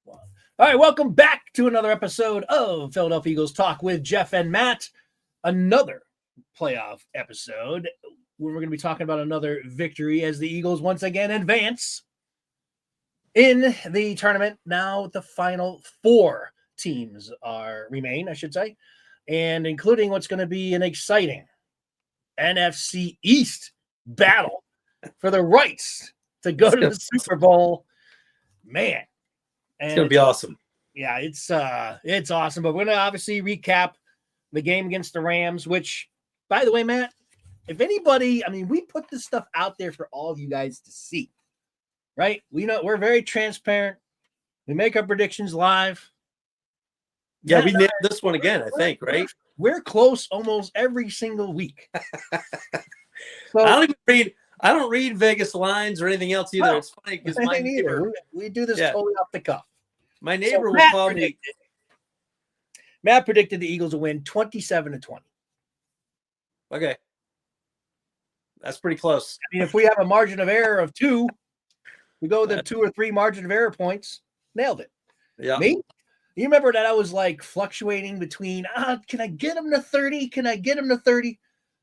All right, welcome back to another episode of Philadelphia Eagles Talk with Geoff and Matt. Another playoff episode where we're going to be talking about another victory as the Eagles once again advance in the tournament. Now the final four teams remain, I should say, and including what's going to be an exciting NFC East battle for the rights to go to the Super Bowl. Man. And it's going to be awesome. Yeah, it's awesome. But we're going to obviously recap the game against the Rams, which, by the way, Matt, if anybody, we put this stuff out there for all of you guys to see, right? We're very transparent. We make our predictions live. Yeah, we nailed this one again, I think, right? We're close almost every single week. So, I don't read Vegas lines or anything else either. It's funny because my neighbor, we do this totally off the cuff. My neighbor will call me. Matt predicted the Eagles will win 27-20. Okay. That's pretty close. If we have a margin of error of 2, we go with the 2 or 3 margin of error points. Nailed it. Yeah. Me? You remember that I was like fluctuating between, can I get him to 30? Can I get him to 30?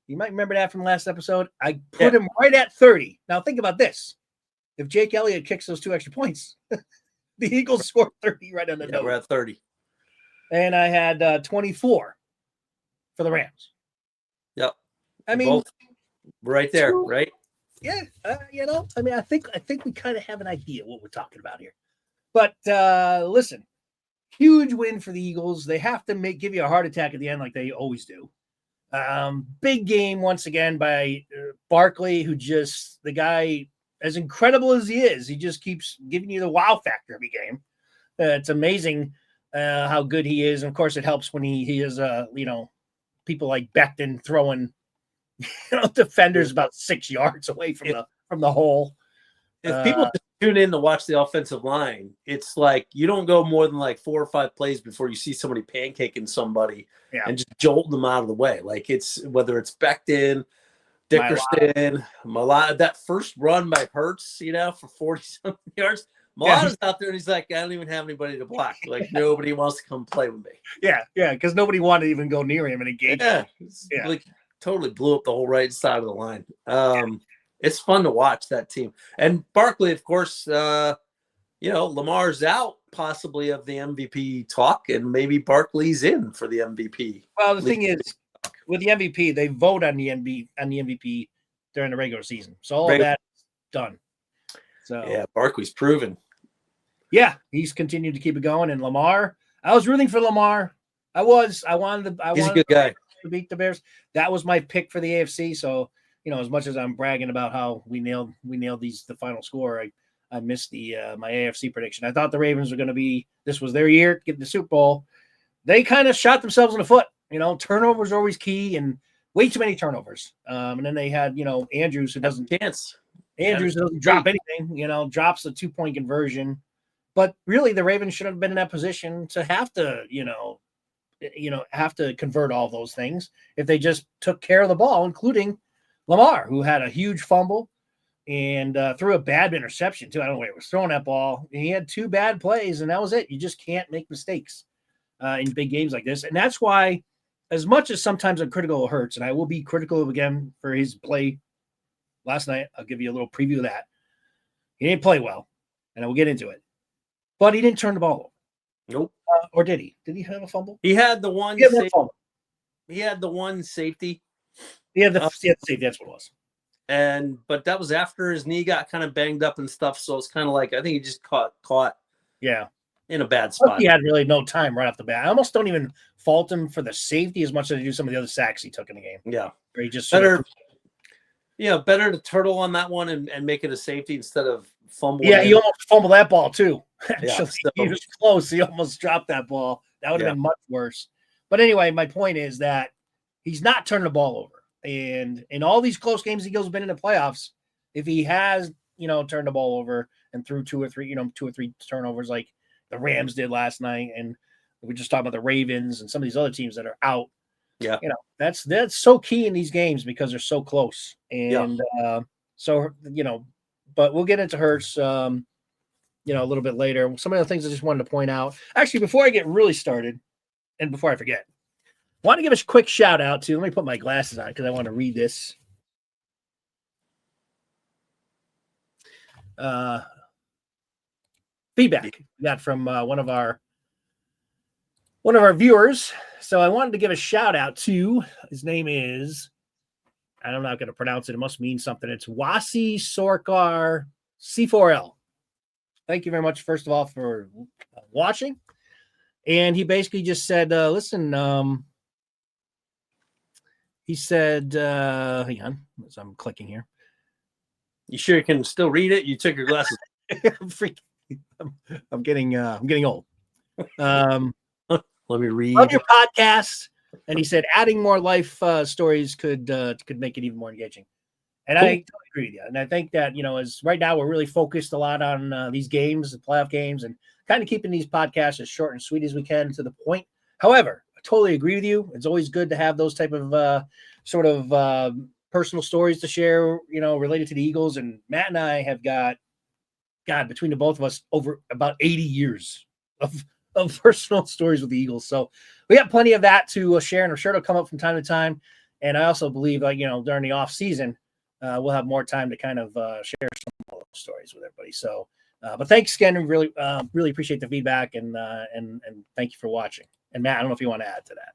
You might remember that from last episode. I put him right at 30. Now think about this. If Jake Elliott kicks those 2 extra points, the Eagles scored 30 right on the nose. We're at 30. And I had 24 for the Rams. Yep. Both right there, right? Yeah. I think we kind of have an idea what we're talking about here. But listen, huge win for the Eagles. They have to give you a heart attack at the end like they always do. Big game once again by Barkley, the guy, as incredible as he is, he just keeps giving you the wow factor every game. It's amazing how good he is. And of course, it helps when he is, people like Becton throwing, defenders about 6 yards away from the hole. If people just tune in to watch the offensive line, it's like you don't go more than like 4 or 5 plays before you see somebody pancaking somebody and just jolting them out of the way. Like whether it's Becton, Dickerson, Malata, that first run by Hurts, for 40-something yards. Malata's out there and he's like, I don't even have anybody to block. Like nobody wants to come play with me. Yeah, because nobody wanted to even go near him and engage him. Yeah, like totally blew up the whole right side of the line. It's fun to watch that team. And Barkley, of course, Lamar's out possibly of the MVP talk, and maybe Barkley's in for the MVP. Well, the thing is, with the MVP, they vote on the MVP during the regular season. So all of that's done. So yeah, Barkley's proven. Yeah, he's continued to keep it going. And Lamar, I was rooting for Lamar. I wanted He's a good guy to beat the Bears. That was my pick for the AFC. So, as much as I'm bragging about how we nailed the final score, I missed my AFC prediction. I thought the Ravens were going to this was their year to get the Super Bowl. They kind of shot themselves in the foot. Turnovers are always key and way too many turnovers. And then they had, Andrews who doesn't drop anything, drops a 2-point conversion. But really the Ravens should have been in that position to have to, have to convert all those things if they just took care of the ball, including Lamar, who had a huge fumble and threw a bad interception too. I don't know where he was throwing that ball. And he had 2 bad plays, and that was it. You just can't make mistakes in big games like this. And that's why, as much as sometimes I'm critical of Hurts, and I will be critical of again for his play last night, I'll give you a little preview of that. He didn't play well, and I will get into it. But he didn't turn the ball over. Nope. Or did he? Did he have a fumble? He had the one. He had the one safety. He had the safety. That's what it was. But that was after his knee got kind of banged up and stuff. So it's kind of like I think he just caught. Yeah. In a bad spot. He had really no time right off the bat. I almost don't even fault him for the safety as much as I do some of the other sacks he took in the game. Yeah. Where he just better to turtle on that one and make it a safety instead of fumble. Yeah, he almost fumbled that ball too. Actually, he was close. He almost dropped that ball. That would have been much worse. But anyway, my point is that he's not turning the ball over. And in all these close games Eagles have been in the playoffs, if he has, turned the ball over and threw 2 or 3 turnovers like the Rams did last night, and we just talked about the Ravens and some of these other teams that are out. Yeah, that's so key in these games because they're so close. And but we'll get into Hurts. a little bit later. Some of the things I just wanted to point out. Actually, before I get really started, and before I forget, I want to give a quick shout out to. Let me put my glasses on because I want to read this. Feedback we got from one of our viewers. So I wanted to give a shout out to. His name is. I'm not going to pronounce it. It must mean something. It's Wasi Sorkar C4L. Thank you very much, first of all, for watching. And he basically just said, listen, he said, hang on, as I'm clicking here. You sure you can still read it? You took your glasses. I'm getting old. Let me read. Love your podcast. And he said, adding more life stories could make it even more engaging. And cool. I totally agree with you. And I think that, as right now we're really focused a lot on these games, the playoff games, and kind of keeping these podcasts as short and sweet as we can to the point. However, I totally agree with you. It's always good to have those type of sort of personal stories to share, related to the Eagles. And Matt and I have got, God, between the both of us, over about 80 years of personal stories with the Eagles. So we got plenty of that to share, and I'm sure it'll come up from time to time. And I also believe, during the off season, we'll have more time to kind of share some of those stories with everybody. So, but thanks again. Really, really appreciate the feedback, and thank you for watching. And Matt, I don't know if you want to add to that.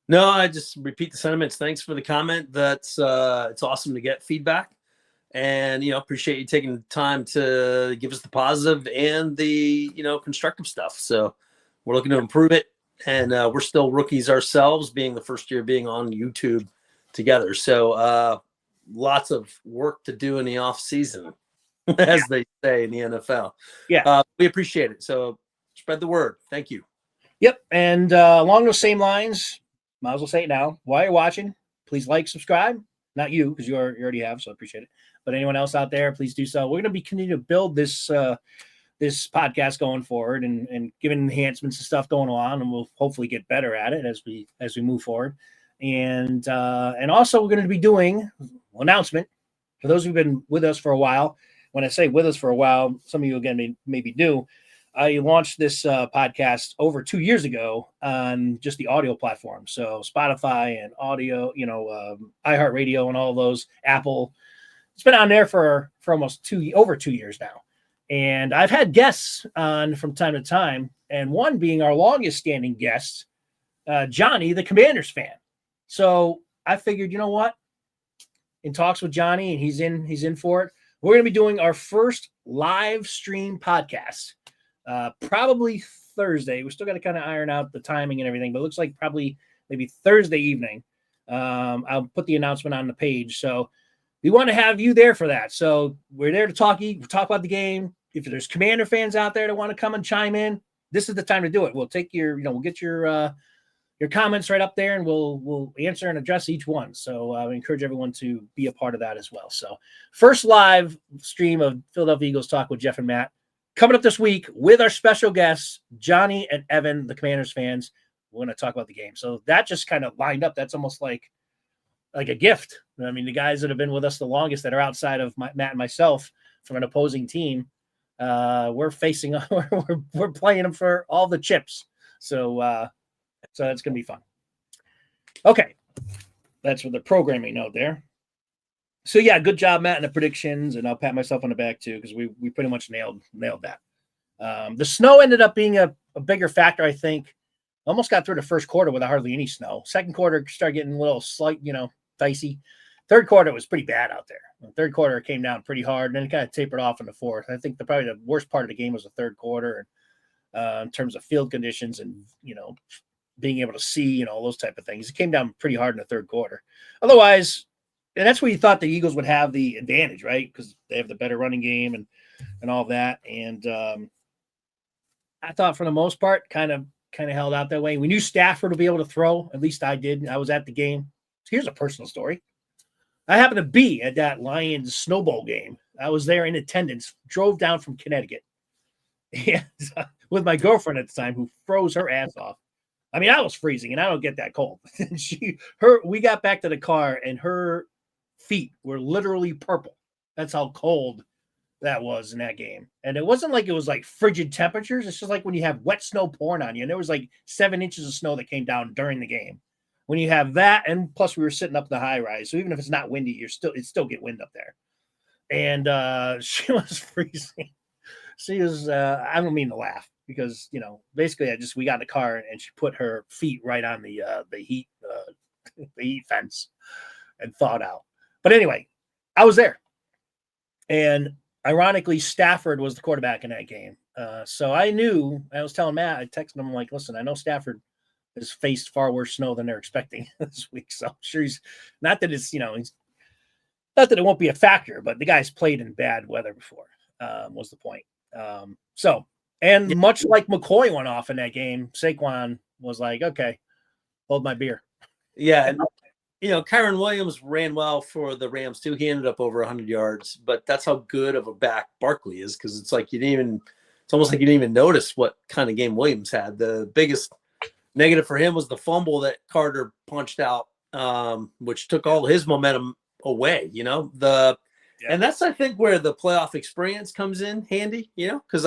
No, I just repeat the sentiments. Thanks for the comment. That's it's awesome to get feedback, and appreciate you taking the time to give us the positive and the constructive stuff. So we're looking to improve it, and we're still rookies ourselves, being the first year being on YouTube together. So lots of work to do in the off season, as they say in the NFL. Yeah, we appreciate it. So spread the word. Thank you. Yep, and along those same lines, might as well say it now. While you're watching, please like, subscribe. Not you, because you already have, so I appreciate it. But anyone else out there, please do so. We're going to be continuing to build this this podcast going forward, and giving enhancements and stuff going on, and we'll hopefully get better at it as we move forward. And also we're going to be doing an announcement for those who've been with us for a while. When I say with us for a while, some of you again maybe new. I launched this podcast over 2 years ago on just the audio platform. So Spotify and audio, iHeartRadio and all those, Apple. It's been on there for almost over 2 years now. And I've had guests on from time to time, and one being our longest standing guest, Johnny, the Commanders fan. So I figured, you know what? In talks with Johnny, and he's in for it. We're going to be doing our first live stream podcast. Probably Thursday. We still got to kind of iron out the timing and everything, but it looks like probably maybe Thursday evening. I'll put the announcement on the page. So we want to have you there for that. So we're there to talk about the game. If there's Commander fans out there that want to come and chime in, this is the time to do it. We'll take we'll get your comments right up there, and we'll answer and address each one. So I encourage everyone to be a part of that as well. So first live stream of Philadelphia Eagles Talk with Geoff and Matt coming up this week with our special guests, Johnny and Evan, the Commanders fans. We're going to talk about the game. So that just kind of lined up. That's almost like a gift. I mean, the guys that have been with us the longest, that are outside of Matt and myself from an opposing team, we're facing, we're playing them for all the chips. So that's going to be fun. Okay. That's for the programming note there. So yeah, good job, Matt, in the predictions, and I'll pat myself on the back too, because we pretty much nailed that. The snow ended up being a bigger factor, I think. Almost got through the first quarter without hardly any snow. Second quarter started getting a little slight, dicey. Third quarter was pretty bad out there. The third quarter came down pretty hard, and then it kind of tapered off in the fourth. I think probably the worst part of the game was the third quarter, in terms of field conditions and being able to see, all those type of things. It came down pretty hard in the third quarter. Otherwise. And that's where you thought the Eagles would have the advantage, right? Because they have the better running game and all that. And I thought for the most part, kind of held out that way. We knew Stafford would be able to throw. At least I did. I was at the game. Here's a personal story. I happened to be at that Lions Snowball game. I was there in attendance, drove down from Connecticut, and with my girlfriend at the time, who froze her ass off. I mean, I was freezing, and I don't get that cold. We got back to the car, and her feet were literally purple. That's how cold that was in that game. And it wasn't like it was like frigid temperatures. It's just like when you have wet snow pouring on you. And there was like 7 inches of snow that came down during the game. When you have that, and plus we were sitting up the high rise. So even if it's not windy, it still get wind up there. And she was freezing. She was I don't mean to laugh because, you know, basically we got in the car and she put her feet right on the heat the heat fence and thawed out. But anyway, I was there. And ironically, Stafford was the quarterback in that game. So I was telling Matt, I texted him like, listen, I know Stafford has faced far worse snow than they're expecting this week. So I'm sure he's not that it's, you know, he's not that it won't be a factor, but the guy's played in bad weather before, was the point. Much like McCoy went off in that game, Saquon was like, okay, hold my beer. Yeah. And, you know, Kyron Williams ran well for the Rams too. He ended up over 100 yards, but that's how good of a back Barkley is. Cause it's like, it's almost like you didn't even notice what kind of game Williams had. The biggest negative for him was the fumble that Carter punched out, which took all his momentum away, you know, and that's, I think, where the playoff experience comes in handy, you know, because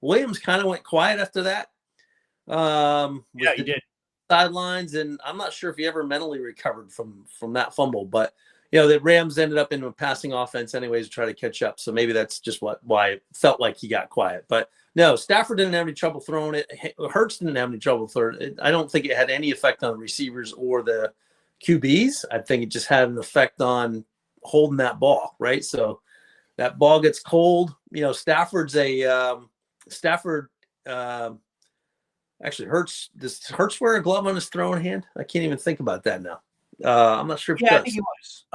Williams kind of went quiet after that. He did. Sidelines, and I'm not sure if he ever mentally recovered from that fumble, but you know, the Rams ended up in a passing offense anyways to try to catch up. So maybe that's just why it felt like he got quiet. But no, Stafford didn't have any trouble throwing it. Hurts didn't have any trouble throwing it. I don't think it had any effect on the receivers or the QBs. I think it just had an effect on holding that ball, right? So that ball gets cold. You know, actually does Hurts wear a glove on his throwing hand? I can't even think about that now. I'm not sure if he does. I think he was.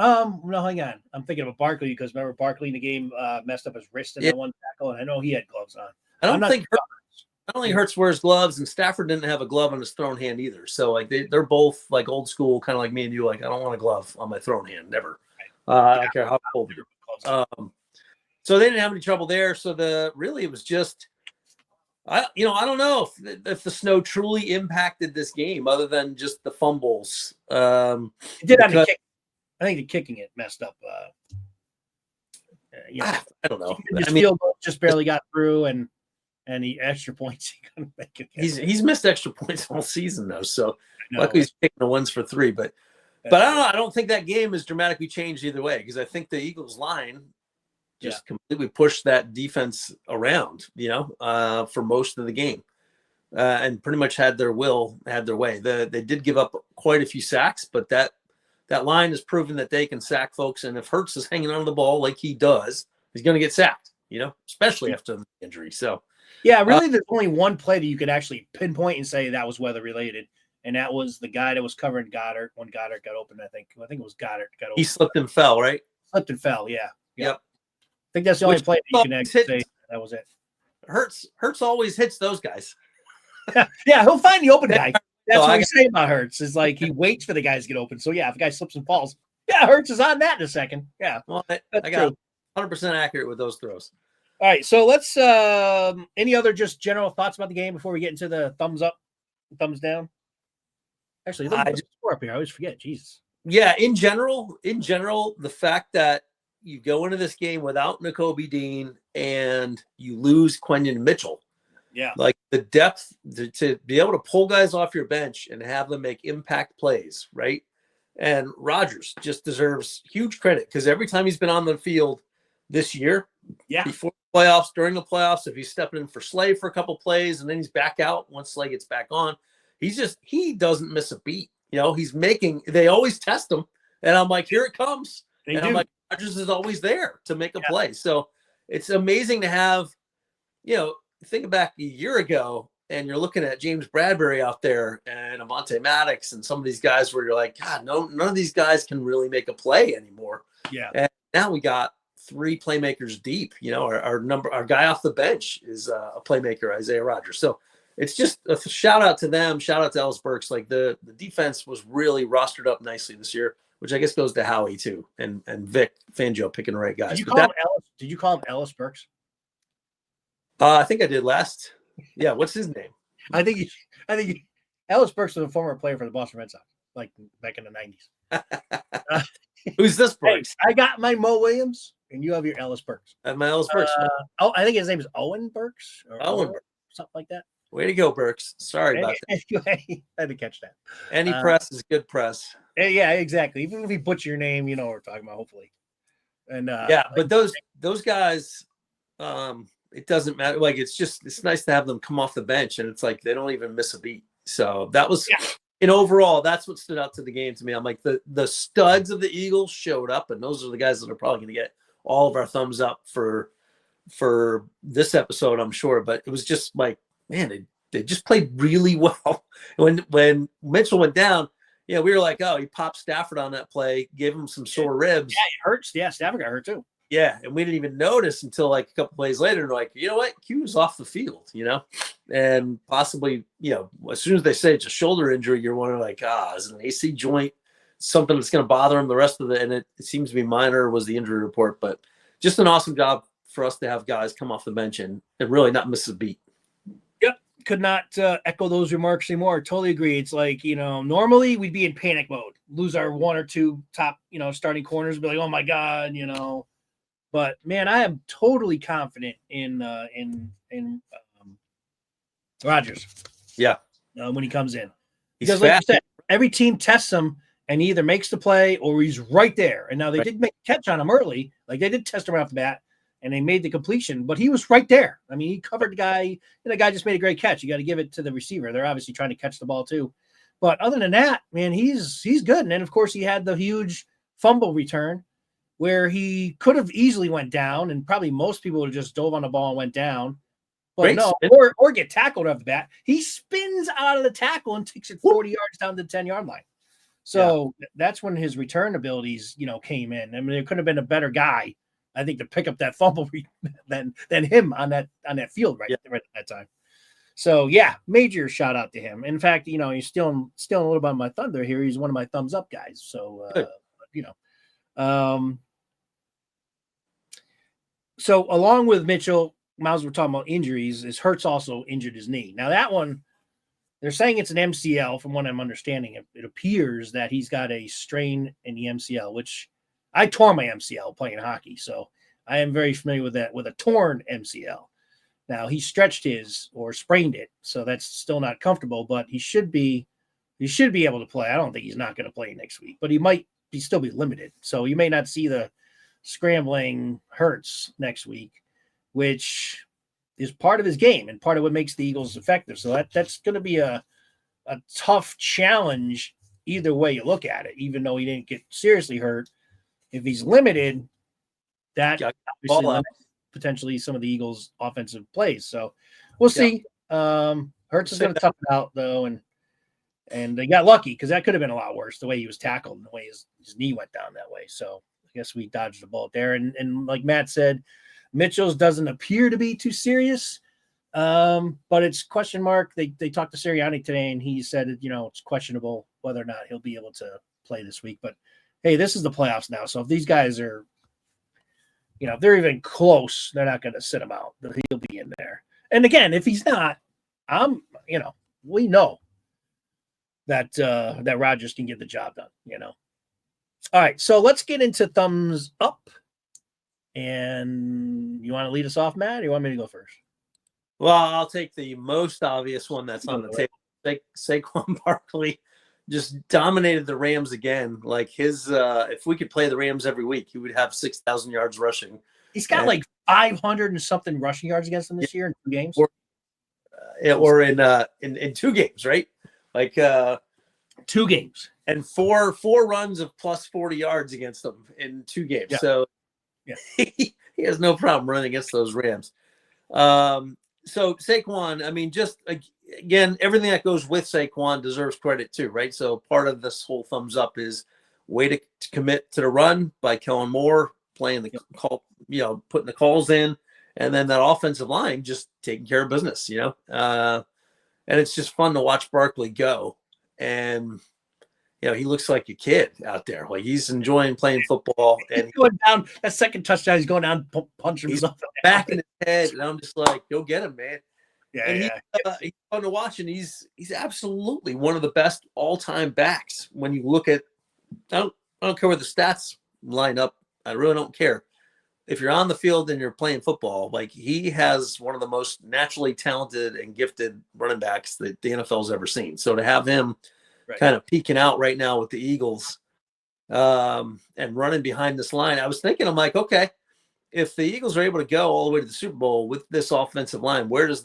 No, hang on. I'm thinking of Barkley because remember Barkley in the game messed up his wrist in that one tackle, and I know he had gloves on. I don't think Hurts wears gloves, and Stafford didn't have a glove on his thrown hand either. So like they're both like old school, kind of like me and you. Like I don't want a glove on my thrown hand, never. I don't care how cold it is. So they didn't have any trouble there. So it was just, I don't know if the snow truly impacted this game other than just the fumbles. It did on the kick. I think the kicking it messed up. I don't know. Field goal just barely got through, and he extra points he couldn't make it. He's missed extra points all season though, so luckily he's kicking the ones for 3. But I don't know. I don't think that game is dramatically changed either way because I think the Eagles line just completely pushed that defense around, you know, for most of the game, and pretty much had their way. They did give up quite a few sacks, but that line has proven that they can sack folks. And if Hurts is hanging on to the ball like he does, he's going to get sacked, you know, especially after the injury. So, yeah, really, there's only one play that you could actually pinpoint and say that was weather related. And that was the guy that was covering Goddard when Goddard got open. I think it was Goddard got open. He slipped and fell, right? Slipped and fell, yeah. Yep. I think that's the only play that you can actually say that was it. Hurts always hits those guys. Yeah, he'll find the open guy. That's what we say about Hurts. Is like he waits for the guys to get open. So yeah, if a guy slips and falls, yeah, Hurts is on that in a second. Yeah. Well, I got 100% accurate with those throws. All right, so let's any other just general thoughts about the game before we get into the thumbs up, thumbs down? Actually, let me just score up here. I always forget. Jesus. Yeah, in general, the fact that you go into this game without Nakobe Dean and you lose Quentin Mitchell. Yeah. Like the depth to be able to pull guys off your bench and have them make impact plays, right? And Rodgers just deserves huge credit because every time he's been on the field this year, before the playoffs, during the playoffs, if he's stepping in for Slay for a couple plays and then he's back out once Slay gets back on, he doesn't miss a beat. You know, they always test him. And I'm like, here it comes. I'm like, Rodgers is always there to make a play. So it's amazing to have, you know, think back a year ago and you're looking at James Bradbury out there and Avonte Maddox and some of these guys where you're like, God, none of these guys can really make a play anymore. Yeah. And now we got 3 playmakers deep. You know, our guy off the bench is a playmaker, Isaiah Rodgers. So it's just a shout out to them. Shout out to Ellis Burks. Like the defense was really rostered up nicely this year, which I guess goes to Howie too, and Vic Fangio picking the right guys. Did you call him Ellis Burks? I think I did last. Yeah, what's his name? I think Ellis Burks was a former player for the Boston Red Sox, like back in the 90s. Who's this Burks? Hey, I got my Mo Williams. And you have your Ellis Burks. And my Ellis Burks. I think his name is Owen Burks or Owen Burks. Something like that. Way to go, Burks. Sorry about that. I had to catch that. Any press is good press. Yeah, exactly. Even if you butcher your name, you know what we're talking about, hopefully. And but those guys, it doesn't matter. Like it's nice to have them come off the bench, and it's like they don't even miss a beat. So that was and overall, that's what stood out to the game to me. I'm like the studs of the Eagles showed up, and those are the guys that are probably going to get all of our thumbs up for this episode, I'm sure. But it was just like, man, they just played really well. When Mitchell went down, we were like, oh, he popped Stafford on that play, gave him some sore ribs. Yeah, it hurts. Yeah, Stafford got hurt too. Yeah, and we didn't even notice until like a couple plays later. Like, you know what? Q was off the field, and possibly, as soon as they say it's a shoulder injury, you're wondering like, is it an AC joint, something that's going to bother him the rest of and it seems to be minor was the injury report. But just an awesome job for us to have guys come off the bench and really not miss a beat. Yep. Could not echo those remarks anymore. Totally agree. It's like, normally we'd be in panic mode, lose our one or two top, starting corners, be like, oh my God, But man, I am totally confident in Rodgers. Yeah, when he comes in, because like you said, every team tests him and he either makes the play or he's right there. And now they did make a catch on him early, like they did test him right off the bat, and they made the completion. But he was right there. I mean, he covered the guy, and the guy just made a great catch. You got to give it to the receiver. They're obviously trying to catch the ball too. But other than that, man, he's good. And then of course he had the huge fumble return, where he could have easily went down, and probably most people would have just dove on the ball and went down. But or get tackled off the bat. He spins out of the tackle and takes it 40 yards down to the 10-yard line. So that's when his return abilities, came in. I mean, there couldn't have been a better guy, I think, to pick up that fumble than him on that field right at that time. So major shout out to him. In fact, he's still a little bit on my thunder here. He's one of my thumbs up guys. So So along with Mitchell, Miles, we're talking about injuries, is Hurts also injured his knee. Now that one, they're saying it's an MCL. From what I'm understanding, it appears that he's got a strain in the MCL, which I tore my MCL playing hockey. So I am very familiar with that, with a torn MCL. Now he stretched his or sprained it, so that's still not comfortable, but he should be able to play. I don't think he's not going to play next week, but he might still be limited. So you may not see the scrambling Hurts next week, which is part of his game and part of what makes the Eagles effective. So that's going to be a tough challenge either way you look at it, even though he didn't get seriously hurt. If he's limited, that obviously limits potentially some of the Eagles' offensive plays. So we'll see. Hurts is going to tough it out, though, and they got lucky because that could have been a lot worse, the way he was tackled and the way his knee went down that way. So I guess we dodged the bullet there. And like Matt said, Mitchell's doesn't appear to be too serious, but it's question mark. They talked to Sirianni today, and he said, it's questionable whether or not he'll be able to play this week. But hey, this is the playoffs now. So if these guys are, if they're even close, they're not going to sit him out. He'll be in there. And again, if he's not, we know that Rodgers can get the job done, All right, so let's get into thumbs up. And you want to lead us off, Matt, or you want me to go first? Well, I'll take the most obvious one that's on the table. Saquon Barkley just dominated the Rams again. Like if we could play the Rams every week, he would have 6,000 yards rushing. He's got like 500 and something rushing yards against them this year in 2 games. Or in 2 games, right? Like 2 games. And four runs of plus 40 yards against them in 2 games. Yeah. So he has no problem running against those Rams. So Saquon, I mean, just again, everything that goes with Saquon deserves credit too, right? So part of this whole thumbs up is way to commit to the run by Kellen Moore, playing the call, putting the calls in, and then that offensive line just taking care of business, and it's just fun to watch Barkley go. And he looks like a kid out there. Like he's enjoying playing football. And he's going down that second touchdown. He's going down, punching himself back in his head, and I'm just like, go get him, man. Yeah, and he's fun to watch, and he's absolutely one of the best all-time backs. When you look at, I don't care where the stats line up. I really don't care. if you're on the field and you're playing football, like he has one of the most naturally talented and gifted running backs that the NFL's ever seen. So to have him kind of peeking out right now with the Eagles and running behind this line, I was thinking, I'm like, okay, if the Eagles are able to go all the way to the Super Bowl with this offensive line, where do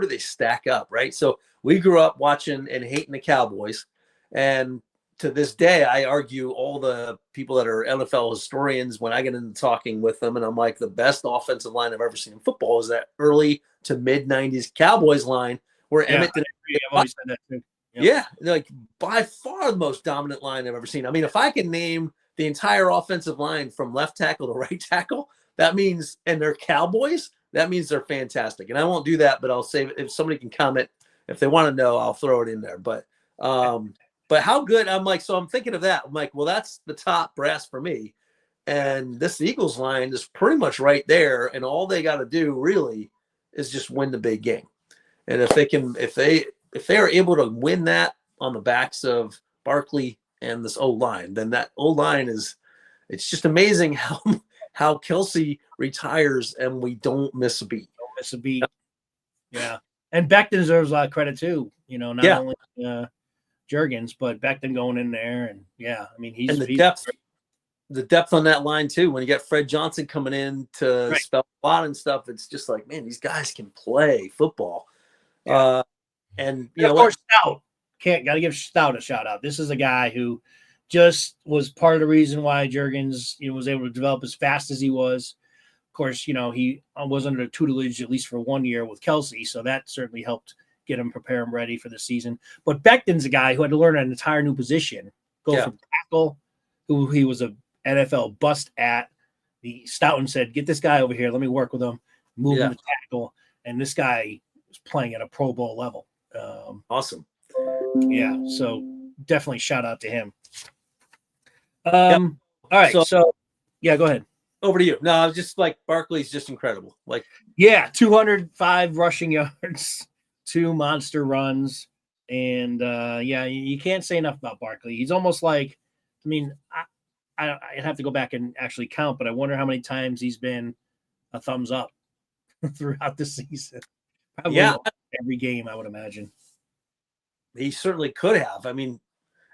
they stack up, right? So we grew up watching and hating the Cowboys, and to this day, I argue all the people that are NFL historians when I get into talking with them, and I'm like, the best offensive line I've ever seen in football is that early to mid '90s Cowboys line where Emmett did. I've always said that too. Yep. Yeah, like by far the most dominant line I've ever seen. I mean, if I can name the entire offensive line from left tackle to right tackle, that means, and they're Cowboys, that means they're fantastic. And I won't do that, but I'll save it. If somebody can comment, if they want to know, I'll throw it in there. But how good, I'm like, so I'm thinking of that. I'm like, well, that's the top brass for me. And this Eagles line is pretty much right there. And all they got to do really is just win the big game. And if they are able to win that on the backs of Barkley and this O-line, then that O-line it's just amazing how Kelsey retires and we don't miss a beat. Don't miss a beat. Yeah. And Becton deserves a lot of credit too. Not only Jurgens, but Becton going in there, and I mean he's the depth on that line too. When you get Fred Johnson coming in to spell a lot and stuff, it's just like, man, these guys can play football. Yeah. And of course, Stout gotta give Stout a shout out. This is a guy who just was part of the reason why Jurgens was able to develop as fast as he was. Of course, he was under tutelage at least for 1 year with Kelsey, so that certainly helped prepare him ready for the season. But Becton's a guy who had to learn an entire new position, go from tackle, who he was a NFL bust at. The Stoughton said, "Get this guy over here. Let me work with him, move him to tackle." And this guy was playing at a Pro Bowl level. Awesome. Yeah, so definitely shout out to him. All right, so go ahead. Over to you. No, I was just like, Barkley's just incredible. Like, 205 rushing yards. 2 monster runs, and you can't say enough about Barkley. He's almost like, I mean, I'd have to go back and actually count, but I wonder how many times he's been a thumbs up throughout the season. Probably every game, I would imagine. He certainly could have. I mean,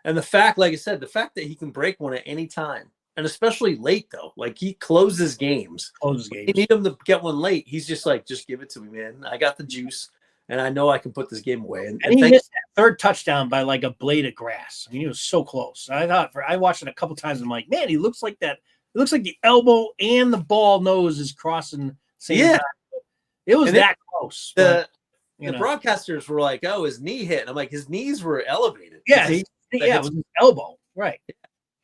and the fact, like I said, the fact that he can break one at any time, and especially late though, like he closes games. You need him to get one late. He's just like, just give it to me, man. I got the juice. And I know I can put this game away. And he missed that third touchdown by like a blade of grass. I mean, he was so close. I watched it a couple times. And I'm like, man, he looks like that. It looks like the elbow and the ball nose is crossing. Time. It was that close. The broadcasters were like, "Oh, his knee hit." And I'm like, his knees were elevated. It was his elbow, right?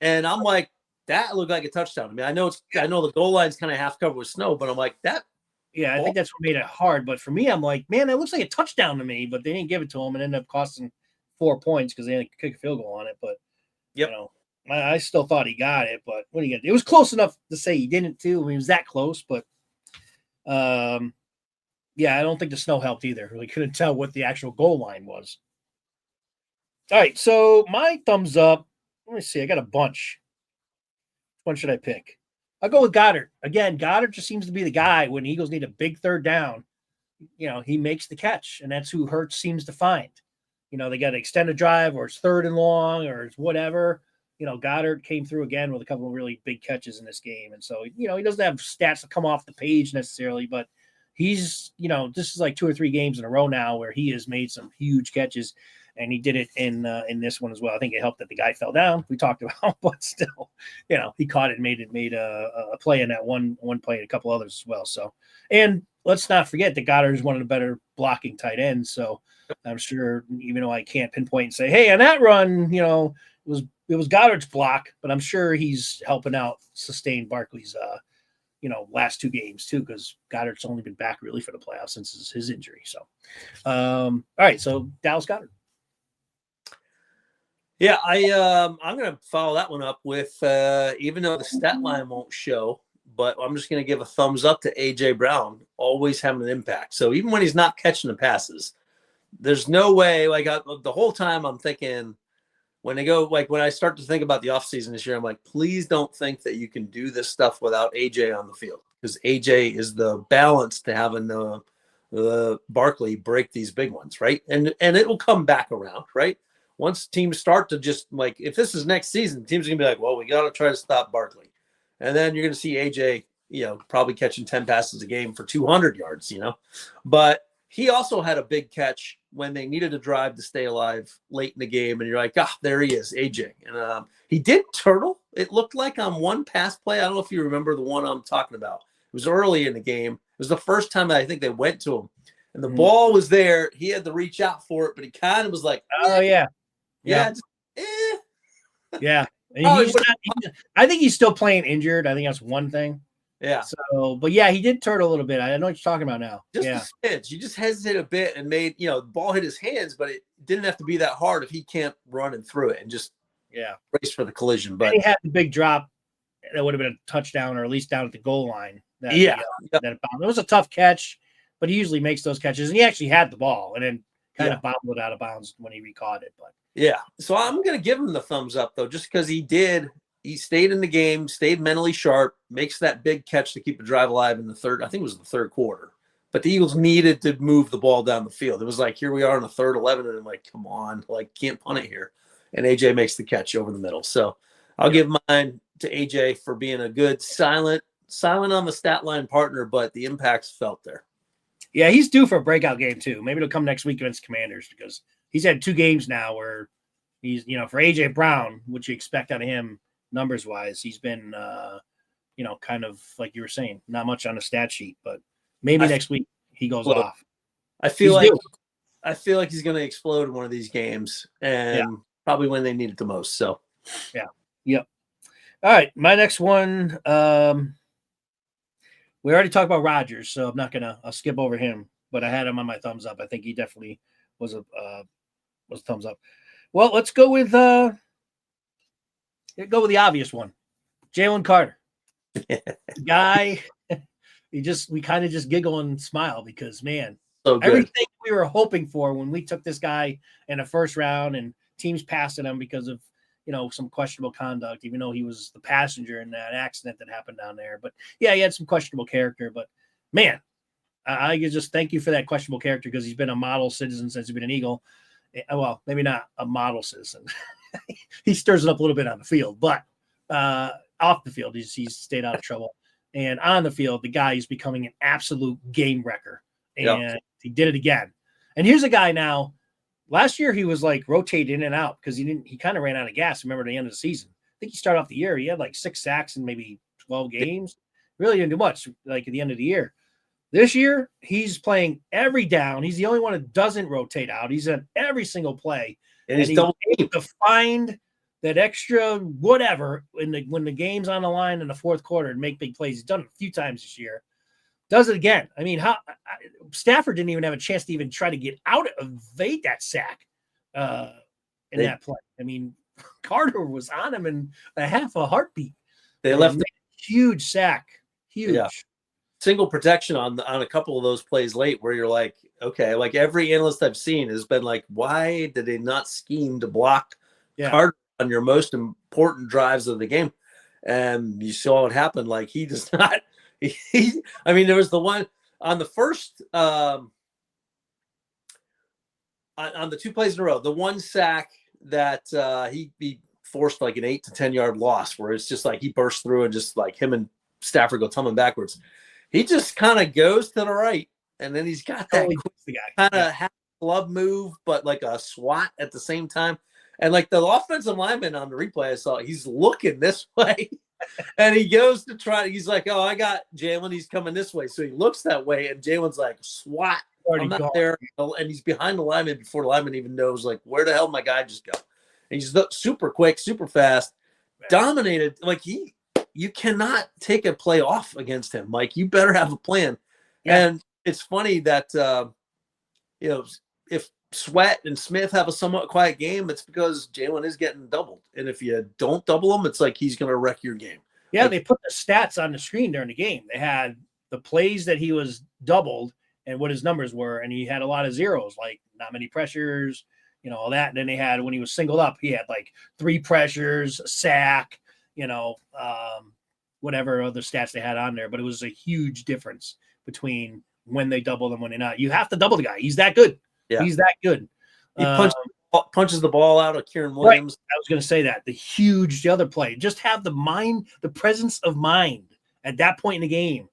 And I'm like, that looked like a touchdown. I mean, I know the goal line's kind of half covered with snow, but I'm like that. Yeah, I think that's what made it hard. But for me, I'm like, man, that looks like a touchdown to me. But they didn't give it to him and ended up costing 4 points because they had to kick a field goal on it. But I still thought he got it. But what do you get? It was close enough to say he didn't too. I mean, it was that close. But I don't think the snow helped either. Really couldn't tell what the actual goal line was. All right, so my thumbs up. Let me see. I got a bunch. Which one should I pick? I'll go with Goddard. Again, Goddard just seems to be the guy when Eagles need a big third down. He makes the catch, and that's who Hurts seems to find. They got to extend a drive, or it's 3rd and long, or it's whatever. Goddard came through again with a couple of really big catches in this game. And so, he doesn't have stats that come off the page necessarily, but he's, this is like 2 or 3 games in a row now where he has made some huge catches. And he did it in this one as well. I think it helped that the guy fell down. We talked about, but still, he caught it and made a play in that one play and a couple others as well. So, and let's not forget that Goddard is one of the better blocking tight ends. So I'm sure, even though I can't pinpoint and say, hey, on that run, it was Goddard's block, but I'm sure he's helping out sustain Barkley's, last 2 games too, because Goddard's only been back really for the playoffs since his injury. So, all right, so Dallas Goedert. Yeah, I'm going to follow that one up with, even though the stat line won't show, but I'm just going to give a thumbs up to A.J. Brown, always having an impact. So even when he's not catching the passes, there's no way, the whole time I'm thinking, when I start to think about the offseason this year, I'm like, please don't think that you can do this stuff without A.J. on the field. because AJ is the balance to having the Barkley break these big ones, right? And it will come back around, right? Once teams start to just like, if this is next season, teams are gonna be like, well, we got to try to stop Barkley, and then you're gonna see AJ, probably catching 10 passes a game for 200 yards, but he also had a big catch when they needed a drive to stay alive late in the game, and you're like, there he is, AJ, and he did turtle. It looked like on one pass play. I don't know if you remember the one I'm talking about. It was early in the game. It was the first time that I think they went to him, and the ball was there. He had to reach out for it, but he kind of was like, oh yeah. Just, Yeah. And I think he's still playing injured. I think that's one thing. Yeah. So, but yeah, he did turtle a little bit. I know what you're talking about now. Just a smidge. You just hesitated a bit and made, the ball hit his hands, but it didn't have to be that hard if he can't run and through it and just race for the collision. But he had the big drop that would have been a touchdown, or at least down at the goal line. It was a tough catch, but he usually makes those catches. And he actually had the ball and then kind of bobbled it out of bounds when he recaught it. But yeah, so I'm gonna give him the thumbs up though, just because he stayed in the game, stayed mentally sharp, makes that big catch to keep the drive alive in the third. I think it was the third quarter. But the Eagles needed to move the ball down the field. It was like, here we are in the third 11, and I'm like, come on, can't punt it here. And AJ makes the catch over the middle. So I'll give mine to AJ for being a good silent on the stat line partner, but the impact's felt there. Yeah, he's due for a breakout game too. Maybe it'll come next week against Commanders, because he's had 2 games now where he's, for AJ Brown, what you expect out of him numbers wise, he's been, kind of like you were saying, not much on the stat sheet, but maybe next week he goes off. I feel like he's going to explode in one of these games, and probably when they need it the most. So, Yep. All right, my next one. We already talked about Rodgers, so I'm not I'll skip over him. But I had him on my thumbs up. I think he definitely was thumbs up. Well, let's go with the obvious one, Jalen Carter. Guy, we kind of just giggle and smile because, man, everything we were hoping for when we took this guy in the first round, and teams passed him because of some questionable conduct, even though he was the passenger in that accident that happened down there. But yeah, he had some questionable character. But man, I just thank you for that questionable character, because he's been a model citizen since he's been an Eagle. Well, maybe not a model citizen. He stirs it up a little bit on the field, but off the field, he's stayed out of trouble. And on the field, the guy is becoming an absolute game wrecker. And he did it again. And here's a guy now. Last year, he was rotated in and out because he kind of ran out of gas. Remember, at the end of the season, I think he started off the year, he had 6 sacks in maybe 12 games. Really didn't do much at the end of the year. This year, he's playing every down. He's the only one that doesn't rotate out. He's in every single play. And he's able to find that extra whatever when the game's on the line in the fourth quarter and make big plays. He's done it a few times this year. Does it again. I mean, Stafford didn't even have a chance to even try to get out of evade that sack in that play. I mean, Carter was on him in a half a heartbeat. They left a huge sack. Huge. Yeah. Single protection on a couple of those plays late, where you're like, okay, every analyst I've seen has been like, why did they not scheme to block Carter on your most important drives of the game? And you saw what happened. He does not. I mean, there was the one on the first on the 2 plays in a row, the one sack that he forced an 8 to 10 yard loss, where it's just he burst through and just him and Stafford go tumbling backwards. He just kind of goes to the right, and then he's got that kind of half club move, but a swat at the same time. And the offensive lineman on the replay I saw, he's looking this way. And he goes to try. He's like, "Oh, I got Jalen. He's coming this way." So he looks that way, and Jalen's like, "SWAT! I'm not there." And he's behind the lineman before the lineman even knows, where the hell did my guy just go? And he's super quick, super fast, dominated. You cannot take a play off against him. You better have a plan. Yeah. And it's funny that if Sweat and Smith have a somewhat quiet game, it's because Jalen is getting doubled. And if you don't double him, it's he's going to wreck your game. Yeah, they put the stats on the screen during the game. They had the plays that he was doubled and what his numbers were, and he had a lot of zeros, not many pressures, all that. And then they had, when he was singled up, he had 3 pressures, a sack, whatever other stats they had on there, but it was a huge difference between when they double and when they're not. You have to double the guy. He's that good. Yeah. He's that good. He punches the ball out of Kieran Williams. Right. I was going to say that. The other play. Just have the presence of mind at that point in the game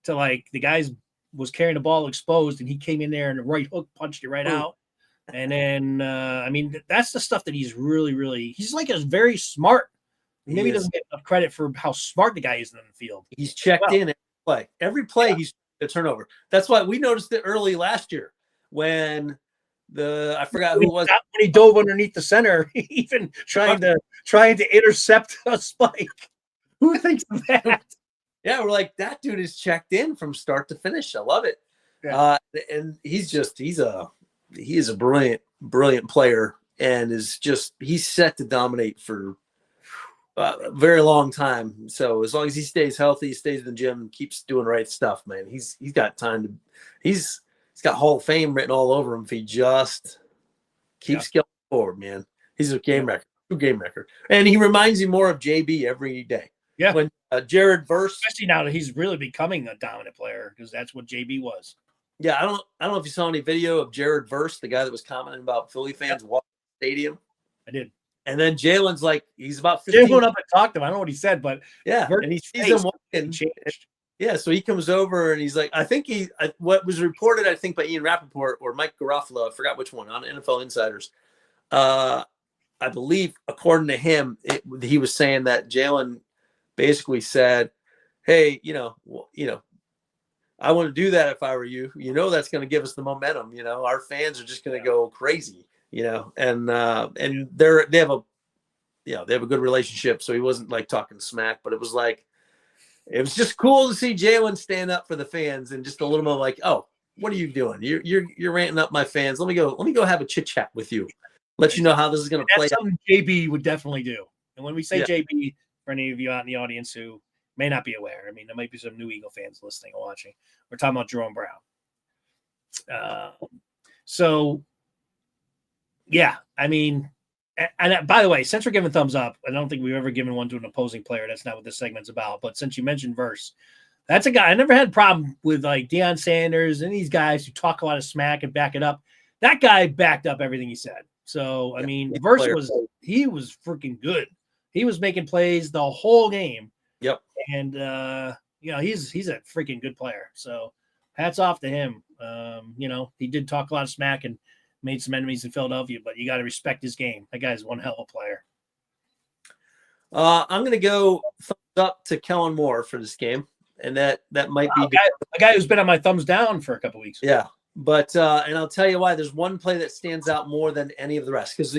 to, like, the guys was carrying the ball exposed and he came in there and the right hook punched it right out. And then, I mean, that's the stuff that he's really, he's like a very smart. Maybe he doesn't get enough credit for how smart the guy is in the field. He's checked in every play. He's a turnover. That's why we noticed it early last year when I forgot who it was. When he dove underneath the center, even trying to intercept a spike. Who thinks of that? Yeah, we're like, that dude is checked in from start to finish. I love it. Yeah. And he is a brilliant player, and he's set to dominate for a very long time. So as long as he stays healthy, stays in the gym, and keeps doing the right stuff, man, he's got time to. He's got Hall of Fame written all over him if he just keeps going forward, man. He's a game record, true game record, and he reminds you more of JB every day. Yeah, when Jared Verse, especially now that he's really becoming a dominant player, because that's what JB was. Yeah, I don't know if you saw any video of Jared Verse, the guy that was commenting about Philly fans walking the stadium. I did. And then Jalen's like, he's about 15. Jalen went up and talked to him. I don't know what he said, but yeah, and he sees him walking. Changed. Yeah, so he comes over and he's like, I think what was reported, I think by Ian Rappaport or Mike Garofalo, I forgot which one, on NFL Insiders. I believe, according to him, he was saying that Jalen basically said, hey, I want to do that if I were you. That's going to give us the momentum. Our fans are just going to go crazy. And they have a good relationship. So he wasn't like talking smack, but it was just cool to see Jalen stand up for the fans and just a little more like, oh, what are you doing? You're ranting up my fans. Let me go have a chit chat with you. Let you know how this is going to play. That's something JB would definitely do. And when we say JB, for any of you out in the audience who may not be aware, I mean, there might be some new Eagle fans listening or watching. We're talking about Jerome Brown. I mean, and by the way, since we're giving thumbs up, I don't think we've ever given one to an opposing player. That's not what this segment's about. But since you mentioned Verse, that's a guy I never had a problem with, like Deion Sanders and these guys who talk a lot of smack and back it up. That guy backed up everything he said. So, I mean, Verse was freaking good. He was making plays the whole game. Yep. And, he's a freaking good player. So hats off to him. He did talk a lot of smack and made some enemies in Philadelphia, but you got to respect his game. That guy's one hell of a player. I'm going to go thumbs up to Kellen Moore for this game. And that might be a guy who's been on my thumbs down for a couple weeks. Yeah. But, and I'll tell you why, there's one play that stands out more than any of the rest. Because,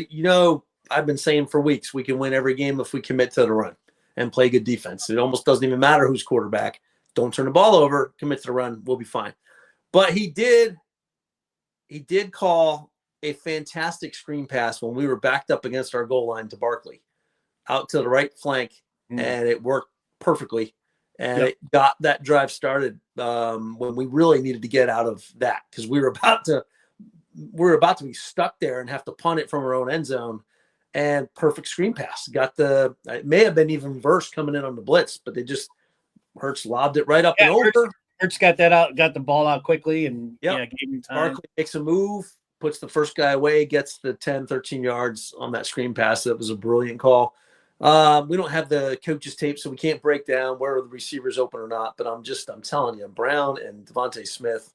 I've been saying for weeks, we can win every game if we commit to the run and play good defense. It almost doesn't even matter who's quarterback. Don't turn the ball over, commit to the run, we'll be fine. But he did call a fantastic screen pass when we were backed up against our goal line to Barkley out to the right flank, and it worked perfectly. And it got that drive started when we really needed to get out of that, because we were about to be stuck there and have to punt it from our own end zone. And perfect screen pass. It may have been even Verse coming in on the blitz, but Hurts lobbed it right up and over. Hurts got that out, got the ball out quickly, and gave him time. Barkley makes a move, puts the first guy away, gets the 10, 13 yards on that screen pass. That was a brilliant call. We don't have the coach's tape, so we can't break down where the receivers open or not, but I'm telling you, Brown and Devontae Smith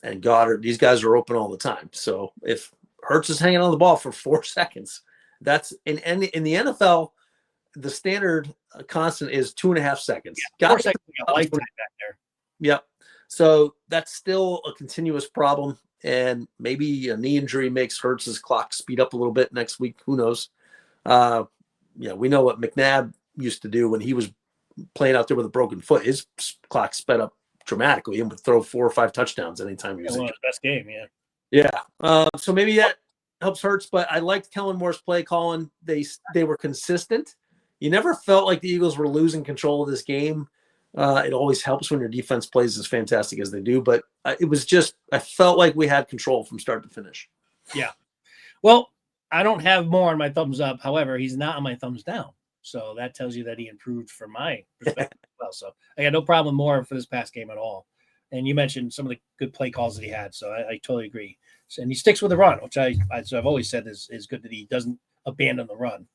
and Goddard, these guys are open all the time. So if Hurts is hanging on the ball for 4 seconds, that's in the NFL, the standard constant is 2.5 seconds. Yeah, 4 seconds, lifetime back there. Yep. So that's still a continuous problem, and maybe a knee injury makes Hurts's clock speed up a little bit next week. Who knows? We know what McNabb used to do when he was playing out there with a broken foot. His clock sped up dramatically and would throw 4 or 5 touchdowns anytime he was injured. Best game, yeah. So maybe that helps Hurts, but I liked Kellen Moore's play calling. They were consistent. You never felt like the Eagles were losing control of this game. It always helps when your defense plays as fantastic as they do, but I felt like we had control from start to finish. Yeah. Well, I don't have more on my thumbs up. However, he's not on my thumbs down. So that tells you that he improved from my perspective as well. So I got no problem more for this past game at all. And you mentioned some of the good play calls that he had, so I totally agree. So, and he sticks with the run, which I've always said is good that he doesn't abandon the run,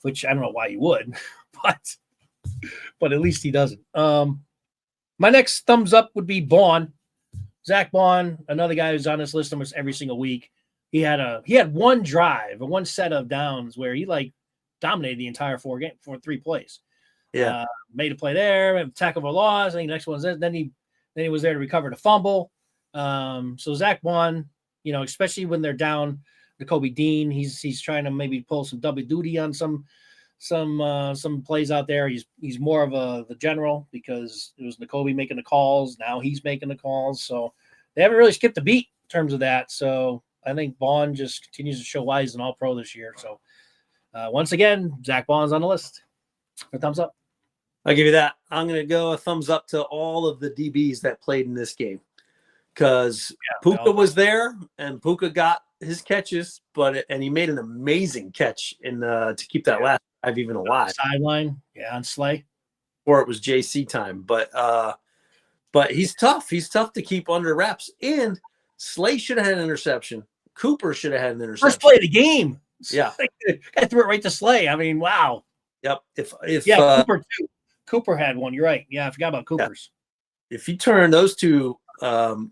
which I don't know why he would, but at least he doesn't. My next thumbs up would be Bond. Zach Bond, another guy who's on this list almost every single week. He had one drive, one set of downs where he like dominated the entire 3 plays. Yeah, made a play there, tackle for loss. I think the next one's then he was there to recover the fumble. So Zach Bond, especially when they're down to Kobe Dean, he's trying to maybe pull some double duty on some plays out there. He's more of the general because it was Nakobe making the calls. Now he's making the calls. So they haven't really skipped a beat in terms of that. So I think Bond just continues to show why he's an all-pro this year. So once again, Zach Bond's on the list. A thumbs up. I'll give you that. I'm going to go a thumbs up to all of the DBs that played in this game because Puka was there and Puka got his catches, and he made an amazing catch to keep that last drive even alive. Sideline, on Slay. Or it was JC time, but he's tough. He's tough to keep under wraps. And Slay should have had an interception. Cooper should have had an interception. First play of the game. Yeah, I threw it right to Slay. I mean, wow. Yep. Cooper too. Cooper had one. You're right. Yeah, I forgot about Cooper's. Yeah. If you turn those two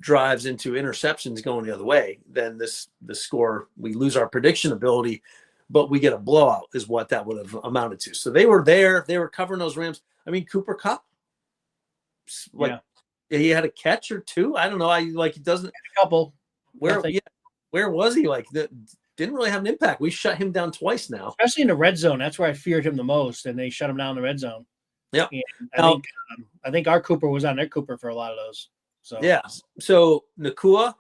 drives into interceptions going the other way, then the score, we lose our prediction ability, but we get a blowout is what that would have amounted to. So they were there. They were covering those Rams. I mean, Cooper Kupp, he had a catch or two. I don't know. He doesn't a couple. Where was he? Didn't really have an impact. We shut him down twice now, especially in the red zone. That's where I feared him the most, and they shut him down in the red zone. Yeah, I think our Cooper was on their Cooper for a lot of those. So yeah. So Nakua,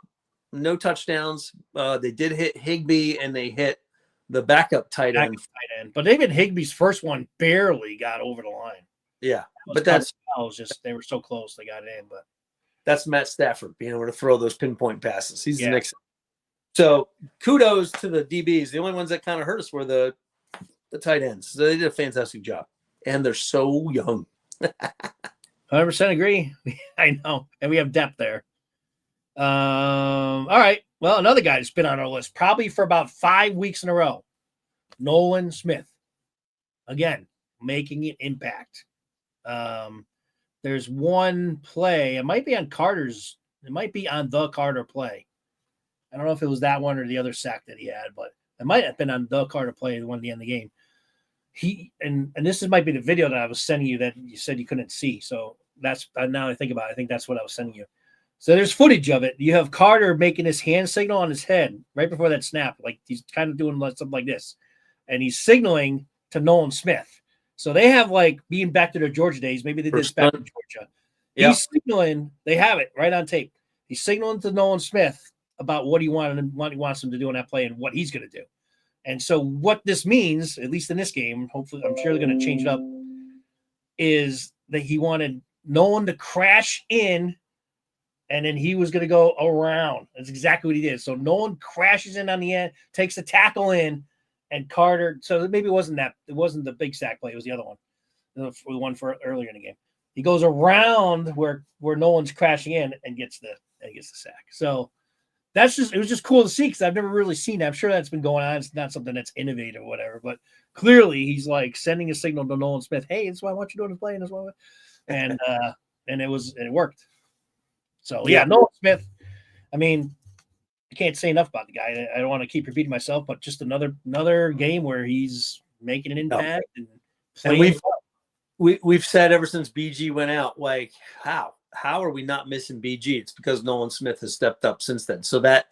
no touchdowns. They did hit Higbee and they hit the backup tight end. But even Higbee's first one barely got over the line. Yeah, but they were so close they got in. But that's Matt Stafford being able to throw those pinpoint passes. He's the next. So kudos to the DBs. The only ones that kind of hurt us were the tight ends. So they did a fantastic job. And they're so young. 100% agree. I know. And we have depth there. All right. Well, another guy that's been on our list probably for about 5 weeks in a row. Nolan Smith. Again, making an impact. There's one play. It might be on Carter's. It might be on the Carter play. I don't know if it was that one or the other sack that he had, but it might have been on the Carter play, the one at the end of the game. And this might be the video that I was sending you that you said you couldn't see. So that's now I think about it. I think that's what I was sending you. So there's footage of it. You have Carter making his hand signal on his head right before that snap. Like he's kind of doing something like this. And he's signaling to Nolan Smith. So they have being back to their Georgia days. Maybe they did this back in Georgia. Yep. He's signaling. They have it right on tape. He's signaling to Nolan Smith about what he wants him to do on that play and what he's going to do. And so what this means, at least in this game, hopefully I'm sure they're going to change it up, is that he wanted Nolan to crash in and then he was going to go around. That's exactly what he did. So Nolan crashes in on the end, takes the tackle in, and Carter. So maybe it wasn't the big sack play. It was the other one, the one for earlier in the game. He goes around where Nolan's crashing in and gets the sack. So it was just cool to see because I've never really seen that. I'm sure that's been going on. It's not something that's innovative or whatever, but clearly he's sending a signal to Nolan Smith. Hey, that's what I want you doing is playing as well. And it worked. So Nolan Smith, I mean, I can't say enough about the guy. I don't want to keep repeating myself, but just another game where he's making an impact and playing. And we've said ever since BG went out, how are we not missing BG? It's because Nolan Smith has stepped up since then. So that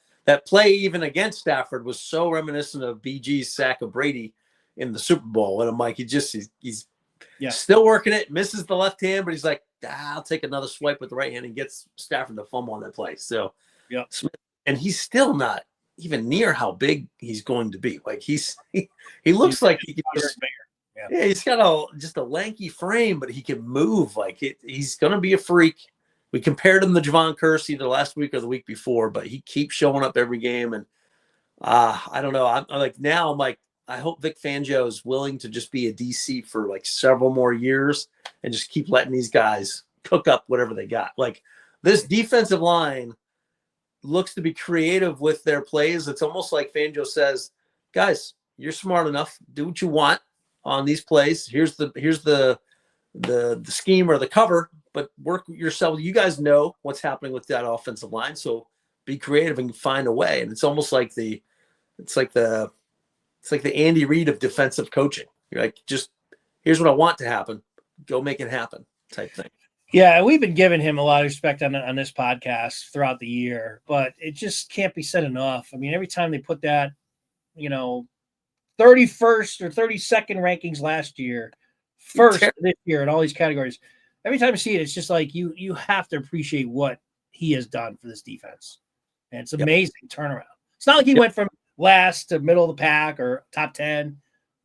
play even against Stafford was so reminiscent of BG's sack of Brady in the Super Bowl. And I'm like, he's still working it, misses the left hand, but he's like, I'll take another swipe with the right hand and gets Stafford to fumble on that play. So Smith, and he's still not even near how big he's going to be. He looks like he can just, he's got just a lanky frame, but he can move. He's going to be a freak. We compared him to Javon Curse either last week or the week before, but he keeps showing up every game. And I don't know. I'm like, I hope Vic Fangio is willing to just be a DC for like several more years and just keep letting these guys cook up whatever they got. Like this defensive line looks to be creative with their plays. It's almost like Fangio says, guys, you're smart enough. Do what you want on these plays. Here's the scheme or the cover, but work yourself. You guys know what's happening with that offensive line. So be creative and find a way. And it's almost like the Andy Reid of defensive coaching. You're like, just here's what I want to happen. Go make it happen type thing. Yeah, we've been giving him a lot of respect on this podcast throughout the year, but it just can't be said enough. I mean, every time they put that, 31st or 32nd rankings last year, first this year in all these categories, every time you see it, it's just like you have to appreciate what he has done for this defense. And it's amazing turnaround. It's not like he went from last to middle of the pack or top 10.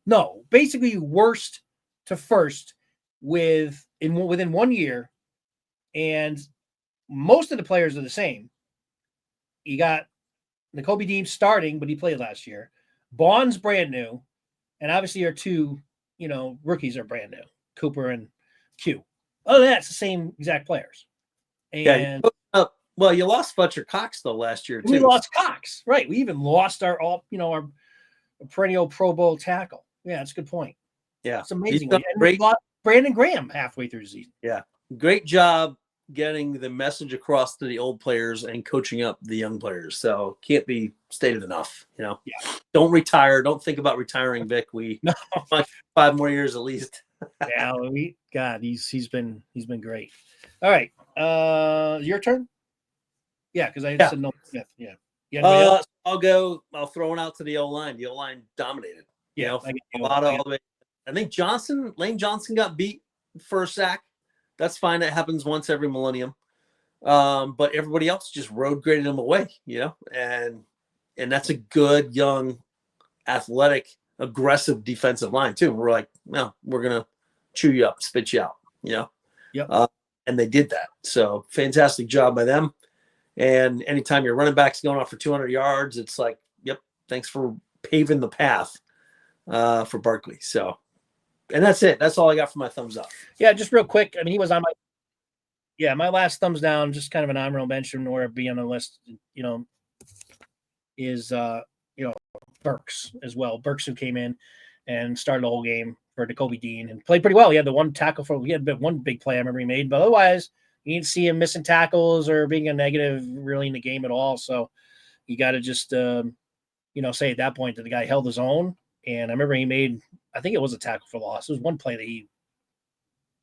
No, basically worst to first within 1 year. And most of the players are the same. You got Nakobe Dean starting, but he played last year. Bond's brand new. And obviously our two, rookies are brand new, Cooper and Q. Other than that, it's the same exact players. And you lost Fletcher Cox though last year too. We lost Cox, right? We even lost our perennial Pro Bowl tackle. Yeah, that's a good point. Yeah, it's amazing. And we lost Brandon Graham halfway through the season. Yeah, great job getting the message across to the old players and coaching up the young players. So can't be stated enough. Don't retire. Don't think about retiring, Vic. We 5 more years at least. Yeah, he's been great. All right, your turn. Yeah, because I said no Smith. Yeah. I'll throw one out to the O-line. The O-line dominated. Yeah, I think Lane Johnson got beat for a sack. That's fine. That happens once every millennium. But everybody else just road graded him away, and that's a good, young, athletic, aggressive defensive line too. We're like, no, we're gonna chew you up, spit you out, Yep. And they did that. So fantastic job by them. And anytime your running back's going off for 200 yards, it's like, yep, thanks for paving the path for Barkley. So, and that's it. That's all I got for my thumbs up. Yeah, just real quick. I mean, he was on my last thumbs down, just kind of an honorable mention or be on the list, is Burks as well. Burks, who came in and started the whole game for Nakobe Dean and played pretty well. He had the one tackle he had one big play I remember he made, but otherwise you didn't see him missing tackles or being a negative really in the game at all. So you got to just, say at that point that the guy held his own. And I remember he made, I think it was a tackle for loss. It was one play that he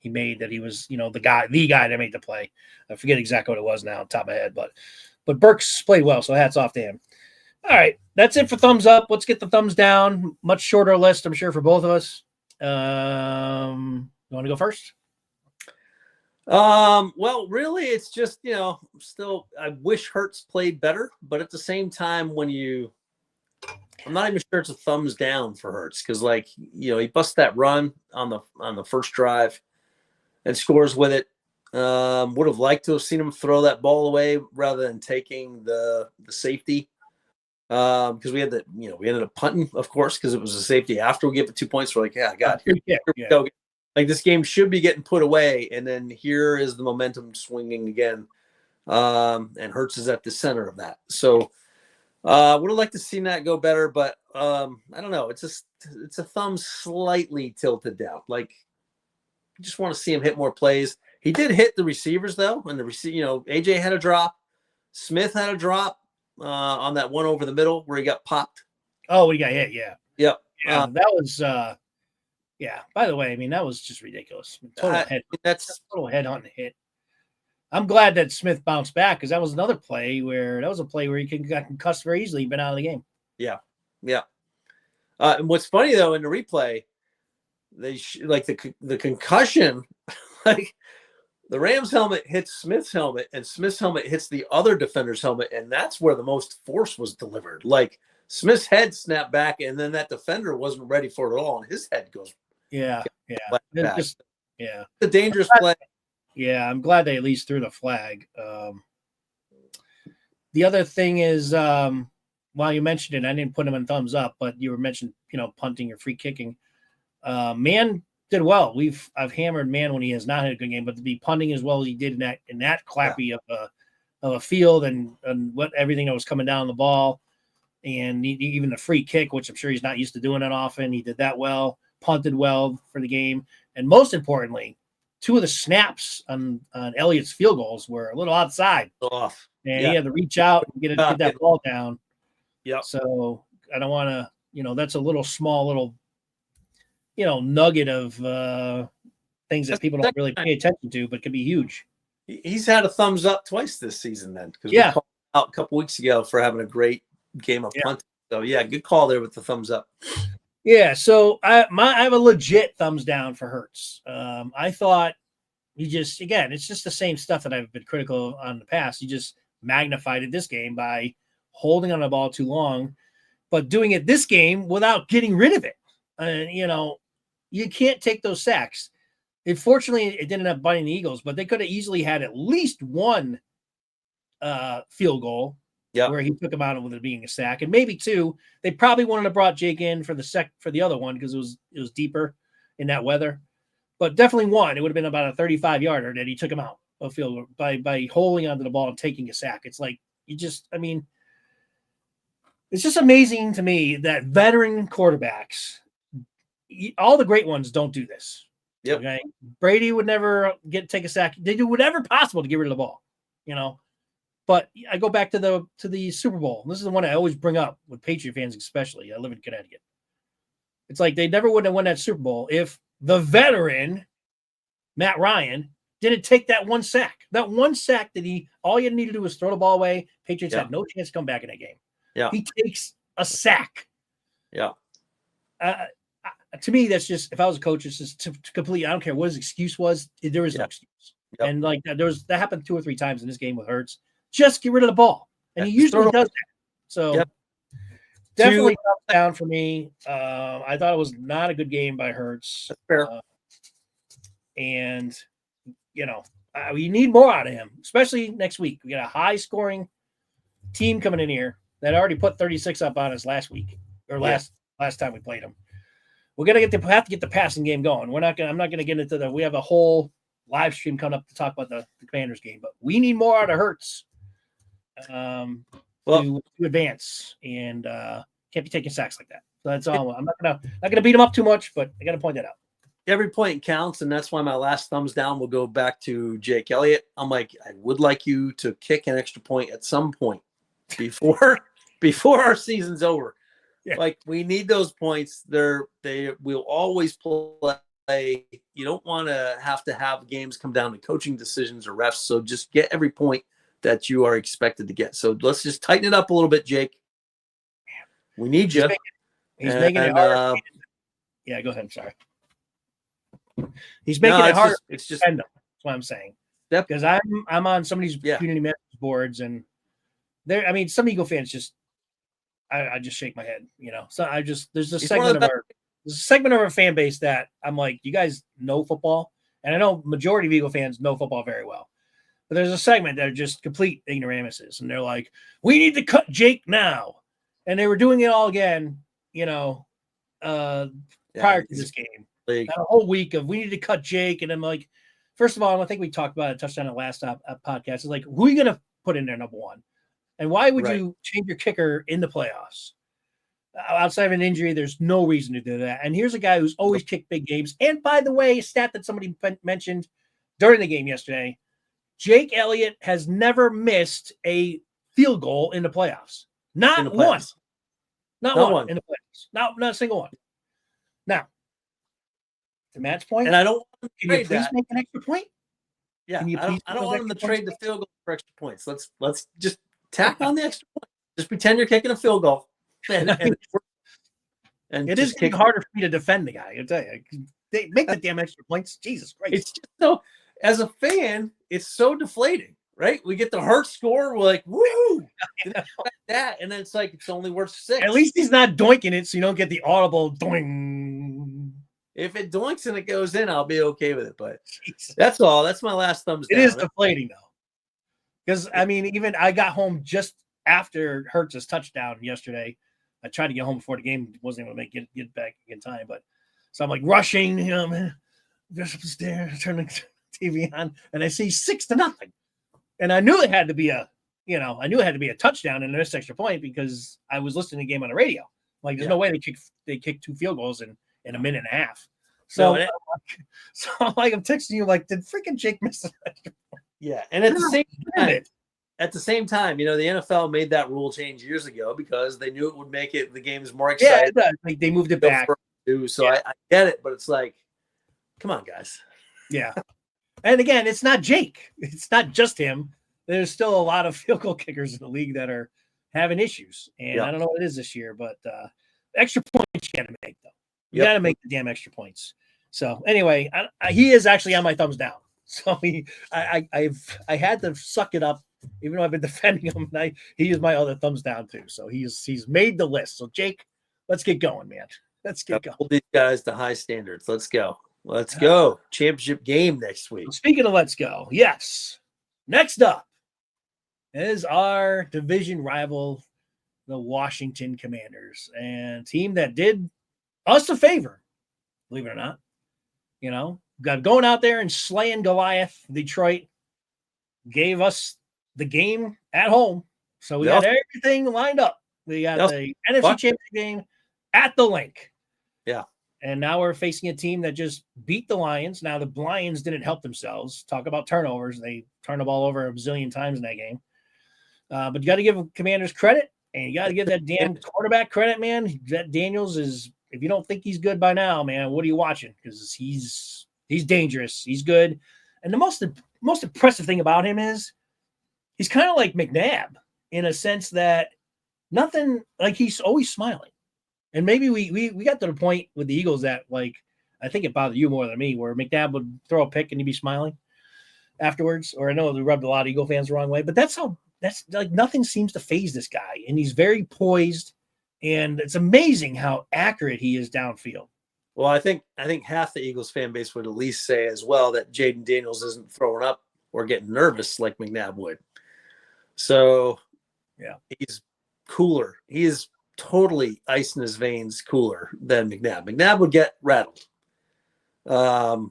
made that he was, the guy that made the play. I forget exactly what it was now on top of my head, but Burks played well. So hats off to him. All right. That's it for thumbs up. Let's get the thumbs down. Much shorter list, I'm sure, for both of us. You want to go first? Well, really, it's just, still, I wish Hurts played better, but at the same time, I'm not even sure it's a thumbs down for Hurts because, he busts that run on the first drive and scores with it. Would have liked to have seen him throw that ball away rather than taking the safety. Because we ended up punting, of course, because it was a safety. After we get the 2 points, we're like, here we go. Like this game should be getting put away, and then here is the momentum swinging again, and Hurts is at the center of that. So, would have liked to seen that go better, but I don't know. It's a thumb slightly tilted down. Like, I just want to see him hit more plays. He did hit the receivers though, and AJ had a drop, Smith had a drop on that one over the middle where he got popped. Oh, he got hit. Yeah. Yep. That was. Yeah. By the way, I mean that was just ridiculous. That's total head-on hit. I'm glad that Smith bounced back because that was another play where he got concussed very easily. Been out of the game. Yeah. And what's funny though in the replay, they the concussion, like the Rams helmet hits Smith's helmet, and Smith's helmet hits the other defender's helmet, and that's where the most force was delivered. Like Smith's head snapped back, and then that defender wasn't ready for it at all, and his head goes. Yeah. The dangerous play. Yeah, I'm glad they at least threw the flag. The other thing is, while you mentioned it, I didn't put him in thumbs up, but you were mentioning, punting or free kicking. Man did well. I've hammered Man when he has not had a good game, but to be punting as well as he did in that clappy of a field and what everything that was coming down the ball, and even the free kick, which I'm sure he's not used to doing that often, he did that well. Punted well for the game, and most importantly, 2 of the snaps on Elliott's field goals were a little outside. Off. And he had to reach out and get that ball down. Yeah. So I don't want to, that's a small little, nugget of things that people don't really pay attention to, but could be huge. He's had a thumbs up twice this season then, because we called out a couple weeks ago for having a great game of punting. So good call there with the thumbs up. Yeah. So I have a legit thumbs down for Hurts. I thought it's just the same stuff that I've been critical on in the past. He just magnified it this game by holding on the ball too long, but doing it this game without getting rid of it. And, you can't take those sacks. Fortunately, it didn't end up biting the Eagles, but they could have easily had at least one field goal where he took him out with it being a sack, and maybe 2. They probably wouldn't have brought Jake in for the other one because it was deeper in that weather. But definitely 1. It would have been about a 35-yarder that he took him out of field by holding onto the ball and taking a sack. It's like it's just amazing to me that veteran quarterbacks, all the great ones, don't do this. Yep. Okay. Brady would never take a sack. They do whatever possible to get rid of the ball, But I go back to the Super Bowl. This is the one I always bring up with Patriot fans, especially. I live in Connecticut. It's like they never would have won that Super Bowl if the veteran Matt Ryan didn't take that one sack. That one sack that all you need to do was throw the ball away. Patriots had no chance to come back in that game. Yeah. He takes a sack. Yeah. To me, that's just, if I was a coach, it's just complete. I don't care what his excuse was. There is no excuse. Yep. And like that happened 2 or 3 times in this game with Hurts. Just get rid of the ball. And he usually does that. So definitely down for me. I thought it was not a good game by Hurts. That's fair. And, we need more out of him, especially next week. We got a high-scoring team coming in here that already put 36 up on us last week, or last time we played them. We're gonna have to get the passing game going. I'm not gonna get into we have a whole live stream coming up to talk about the Commanders game, but we need more out of Hurts to advance, and can't be taking sacks like that. So that's all. I'm not gonna beat him up too much, but I gotta point that out. Every point counts, and that's why my last thumbs down will go back to Jake Elliott. I'm like, I would like you to kick an extra point at some point before our season's over. Yeah. Like, we need those points. They will always play. You don't want to have games come down to coaching decisions or refs. So just get every point that you are expected to get. So let's just tighten it up a little bit, Jake. We need you. He's making it hard. Yeah, go ahead. I'm sorry. He's making it hard. It's just that's what I'm saying. Because I'm on some of these community message boards, and some Eagle fans just. I just shake my head, So there's a segment of our fan base that I'm like, you guys know football, and I know majority of Eagle fans know football very well, but there's a segment that are just complete ignoramuses, and they're like, we need to cut Jake now, and they were doing it all again, prior to this game, a whole week of we need to cut Jake, and I'm like, first of all, I think we talked about it, touched on it last podcast. It's like, who are you gonna put in there number 1? And why would you change your kicker in the playoffs? Outside of an injury, there's no reason to do that. And here's a guy who's always kicked big games. And by the way, a stat that somebody mentioned during the game yesterday, Jake Elliott has never missed a field goal in the playoffs. Not one. Not one in the playoffs. Not a single one. Now, to Matt's point, and I don't can you please make an extra point? Yeah, I don't want him to trade the field goal for extra points. Let's just tack on the extra point. Just pretend you're kicking a field goal. And it is getting harder for me to defend the guy. I tell you, they make the damn extra points. Jesus Christ! It's just so, as a fan, it's so deflating, right? We get the Hurts score, we're like, woo! That, and then it's like it's only worth 6. At least he's not doinking it, so you don't get the audible doing. If it doinks and it goes in, I'll be okay with it. But that's all. That's my last thumbs down. It is deflating though. Because, even I got home just after Hurts' touchdown yesterday, I tried to get home before the game, wasn't able to get back in time, but so I'm like rushing, just upstairs, turning the TV on, and I see 6-0, and I knew it had to be a touchdown and a missed extra point because I was listening to the game on the radio. Like, there's no way they kicked 2 field goals in a minute and a half. So, I'm texting you like, did freaking Jake miss the extra point? Yeah, and at the same time, the NFL made that rule change years ago because they knew it would make the games more exciting. Yeah, like they moved it back. So I get it, but it's like, come on, guys. Yeah. And again, it's not Jake. It's not just him. There's still a lot of field goal kickers in the league that are having issues. And I don't know what it is this year, but extra points you got to make, though. You got to make the damn extra points. So anyway, he is actually on my thumbs down. So I had to suck it up, even though I've been defending him. He is my other thumbs down too. So he's made the list. So Jake, let's get going, man. Let's get going. Hold these guys to high standards. Let's go. Let's go. Championship game next week. Speaking of let's go, yes. Next up is our division rival, the Washington Commanders, and team that did us a favor, believe it or not. Got going out there and slaying Goliath. Detroit gave us the game at home. So we got everything lined up. We got the NFC Championship game at the Link. Yeah. And now we're facing a team that just beat the Lions. Now, the Lions didn't help themselves. Talk about turnovers. They turned the ball over a bazillion times in that game. But you got to give Commanders credit, and you got to give that damn quarterback credit, man. That Daniels is, if you don't think he's good by now, man, what are you watching? Because he's dangerous. He's good. And the most impressive thing about him is he's kind of like McNabb in a sense that nothing, like he's always smiling. And maybe we got to the point with the Eagles that, like, I think it bothered you more than me, where McNabb would throw a pick and he'd be smiling afterwards. Or I know it rubbed a lot of Eagle fans the wrong way, but that's like nothing seems to faze this guy. And he's very poised, and it's amazing how accurate he is downfield. Well, I think half the Eagles fan base would at least say as well that Jaden Daniels isn't throwing up or getting nervous like McNabb would. So, yeah, he's cooler. He is totally ice in his veins cooler than McNabb. McNabb would get rattled. And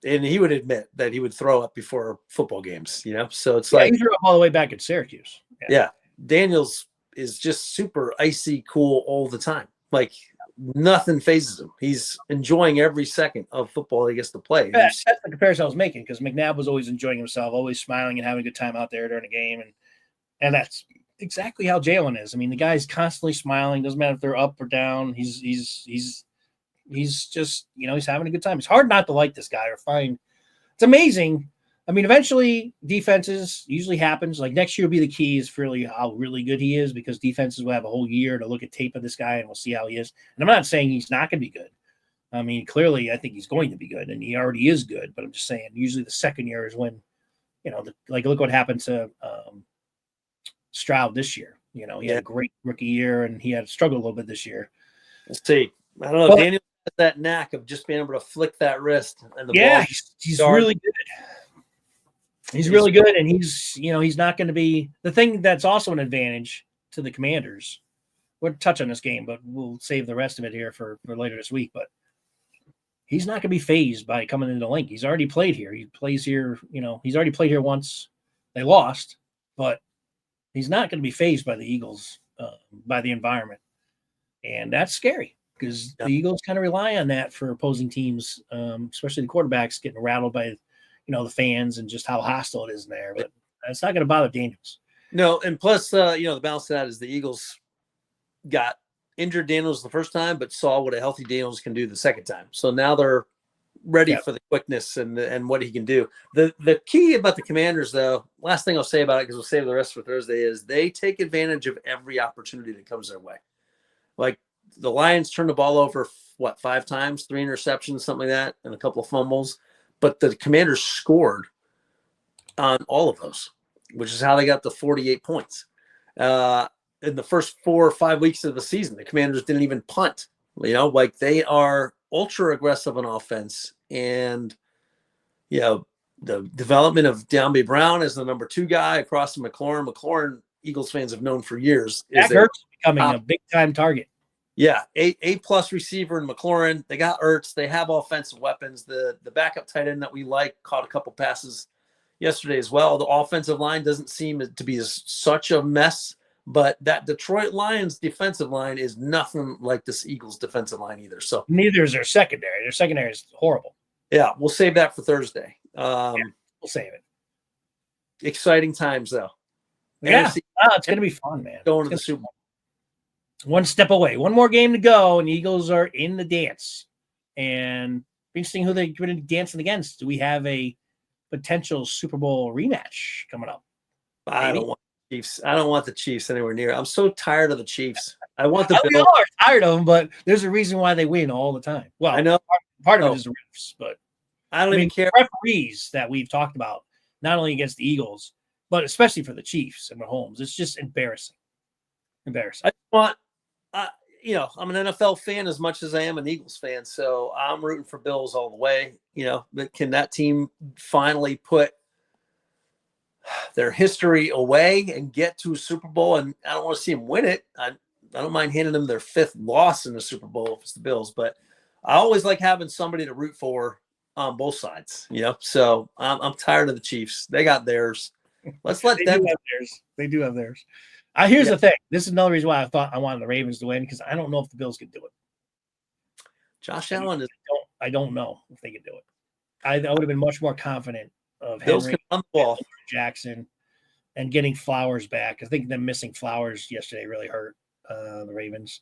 he would admit that he would throw up before football games, So it's like he threw up all the way back at Syracuse. Yeah. Daniels is just super icy cool all the time. Like nothing phases him. He's enjoying every second of football he gets to play. That's the comparison I was making, because McNabb was always enjoying himself, always smiling and having a good time out there during the game. And that's exactly how Jalen is. I mean, the guy's constantly smiling. Doesn't matter if they're up or down. He's just, he's having a good time. It's hard not to like this guy or find. It's amazing. I mean, eventually defenses usually happens. Like next year will be the key is really how really good he is, because defenses will have a whole year to look at tape of this guy and we'll see how he is. And I'm not saying he's not going to be good. I mean, clearly I think he's going to be good, and he already is good. But I'm just saying usually the second year is when, look what happened to Stroud this year. He had a great rookie year, and he had struggled a little bit this year. Let's see. I don't know. Daniel has that knack of just being able to flick that wrist. And the ball he's really good. He's really good, and he's not going to be – the thing that's also an advantage to the Commanders – we'll touch on this game, but we'll save the rest of it here for later this week. But he's not going to be fazed by coming into the Link. He's already played here. He plays here – he's already played here once. They lost, but he's not going to be fazed by the Eagles, by the environment. And that's scary, because the Eagles kind of rely on that for opposing teams, especially the quarterbacks getting rattled by – the fans and just how hostile it is in there. But it's not going to bother Daniels. No, and plus, the balance of that is the Eagles got injured Daniels the first time, but saw what a healthy Daniels can do the second time. So now they're ready for the quickness and what he can do. The key about the Commanders, though, last thing I'll say about it, because we'll save the rest for Thursday, is they take advantage of every opportunity that comes their way. Like the Lions turned the ball over, 5 times, 3 interceptions, something like that, and a couple of fumbles. But the Commanders scored on all of those, which is how they got the 48 points. In the first 4 or 5 weeks of the season, the Commanders didn't even punt. They are ultra aggressive on offense. And, development of Downby Brown as the number 2 guy across from McLaurin. McLaurin, Eagles fans have known for years. Zach Ertz becoming a big-time target. Yeah, A+ receiver in McLaurin. They got Ertz. They have offensive weapons. The backup tight end that we like caught a couple passes yesterday as well. The offensive line doesn't seem to be such a mess, but that Detroit Lions defensive line is nothing like this Eagles defensive line either. So neither is their secondary. Their secondary is horrible. Yeah, we'll save that for Thursday. We'll save it. Exciting times, though. Yeah, it's going to be fun, man. Going to the Super Bowl. One step away. One more game to go, and the Eagles are in the dance. And interesting who they're going to be dancing against. Do we have a potential Super Bowl rematch coming up? I don't want the Chiefs. I don't want the Chiefs anywhere near. I'm so tired of the Chiefs. I want the Bills. We all are tired of them, but there's a reason why they win all the time. Well, I know part of it is the refs, but I don't even care. Referees that we've talked about, not only against the Eagles, but especially for the Chiefs and Mahomes. It's just embarrassing. Embarrassing. I want, I'm an NFL fan as much as I am an Eagles fan, so I'm rooting for Bills all the way. But can that team finally put their history away and get to a Super Bowl? And I don't want to see them win it. I don't mind handing them their 5th loss in the Super Bowl if it's the Bills, but I always like having somebody to root for on both sides. So I'm tired of the Chiefs. They got theirs. Let's let them have theirs. They do have theirs. Here's the thing. This is another reason why I thought I wanted the Ravens to win, because I don't know if the Bills could do it. Josh Allen is. I don't know if they could do it. I would have been much more confident of Bills Henry, can run the ball. Jackson, and getting Flowers back. I think them missing Flowers yesterday really hurt the Ravens,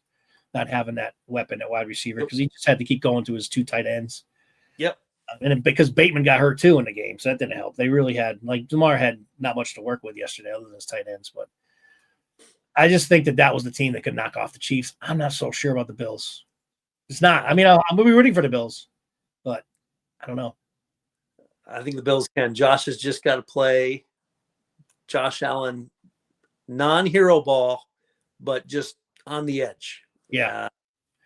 not having that weapon at wide receiver, because he just had to keep going to his 2 tight ends. Yep. And because Bateman got hurt too in the game, so that didn't help. They really had, Lamar had not much to work with yesterday other than his tight ends. But I just think that was the team that could knock off the Chiefs. I'm not so sure about the Bills. It's not. I mean, I'm going to be rooting for the Bills, but I don't know. I think the Bills can. Josh has just got to play Josh Allen non-hero ball, but just on the edge. Yeah.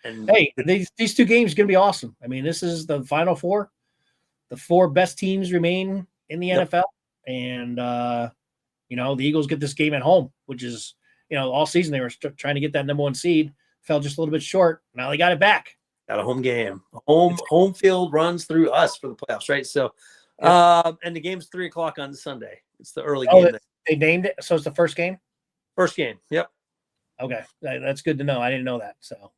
And hey, these 2 games are going to be awesome. I mean, this is the Final Four. The 4 best teams remain in the NFL. And, the Eagles get this game at home, which is, all season they were trying to get that number 1 seed. Fell just a little bit short. Now they got it back. Got a home game. Home field runs through us for the playoffs, right? So, and the game's 3:00 on Sunday. It's the early game. They named it. So it's the first game? First game. Yep. Okay. That's good to know. I didn't know that. So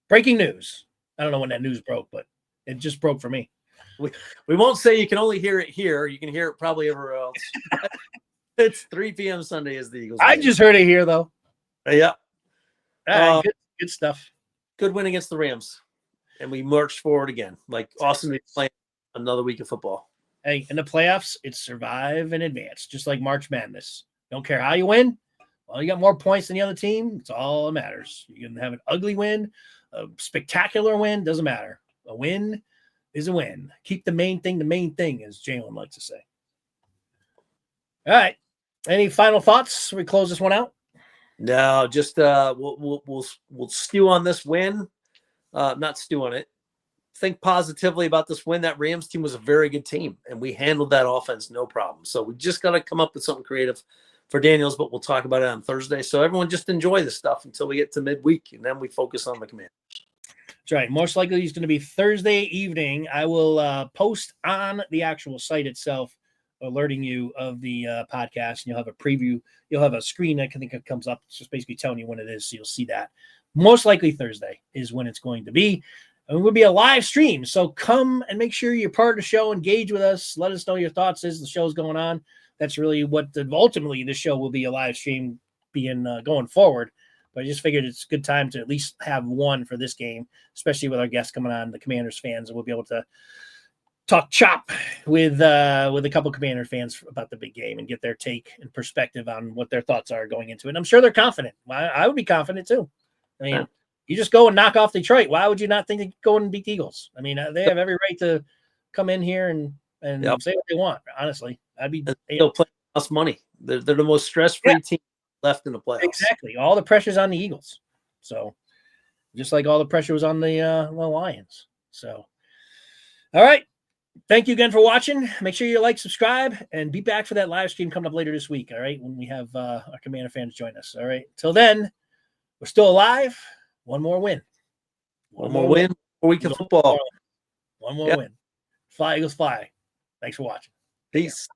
breaking news. I don't know when that news broke, but it just broke for me. We won't say you can only hear it here. You can hear it probably everywhere else. It's 3 p.m. Sunday is the Eagles game. I just heard it here, though. Yeah. All right, good stuff. Good win against the Rams. And we marched forward again. Like, awesome to be playing another week of football. Hey, in the playoffs, it's survive and advance, just like March Madness. Don't care how you win. Well, you got more points than the other team. It's all that matters. You can have an ugly win, a spectacular win, doesn't matter. A win is a win. Keep the main thing, as Jalen likes to say. All right. Any final thoughts? We close this one out? No, just we'll stew on this win. Not stew on it. Think positively about this win. That Rams team was a very good team, and we handled that offense no problem. So we just got to come up with something creative for Daniels, but we'll talk about it on Thursday. So everyone just enjoy this stuff until we get to midweek, and then we focus on the Commanders. That's right. Most likely it's going to be Thursday evening. I will post on the actual site itself, alerting you of the podcast, and you'll have a preview. You'll have a screen that I think it comes up. It's just basically telling you when it is, so you'll see that. Most likely Thursday is when it's going to be. And it will be a live stream, so come and make sure you're part of the show. Engage with us. Let us know your thoughts as the show's going on. That's really what ultimately the show will be, a live stream being going forward. But I just figured it's a good time to at least have one for this game, especially with our guests coming on, the Commanders fans, and we'll be able to talk chop with a couple Commander fans about the big game and get their take and perspective on what their thoughts are going into it. And I'm sure they're confident. I would be confident too. I mean, you just go and knock off Detroit. Why would you not think to go and beat the Eagles? I mean, they have every right to come in here and say what they want. Honestly, they'll play us money. They're the most stress-free team left in the playoffs. Exactly. All the pressure's on the Eagles. So just like all the pressure was on the Lions. So, all right. Thank you again for watching. Make sure you like, subscribe, and be back for that live stream coming up later this week. All right, when we have our Commander fans join us. All right. Till then, we're still alive. One more win. One more win. 4 week of football. One more win. Fly, Eagles, fly. Thanks for watching. Peace.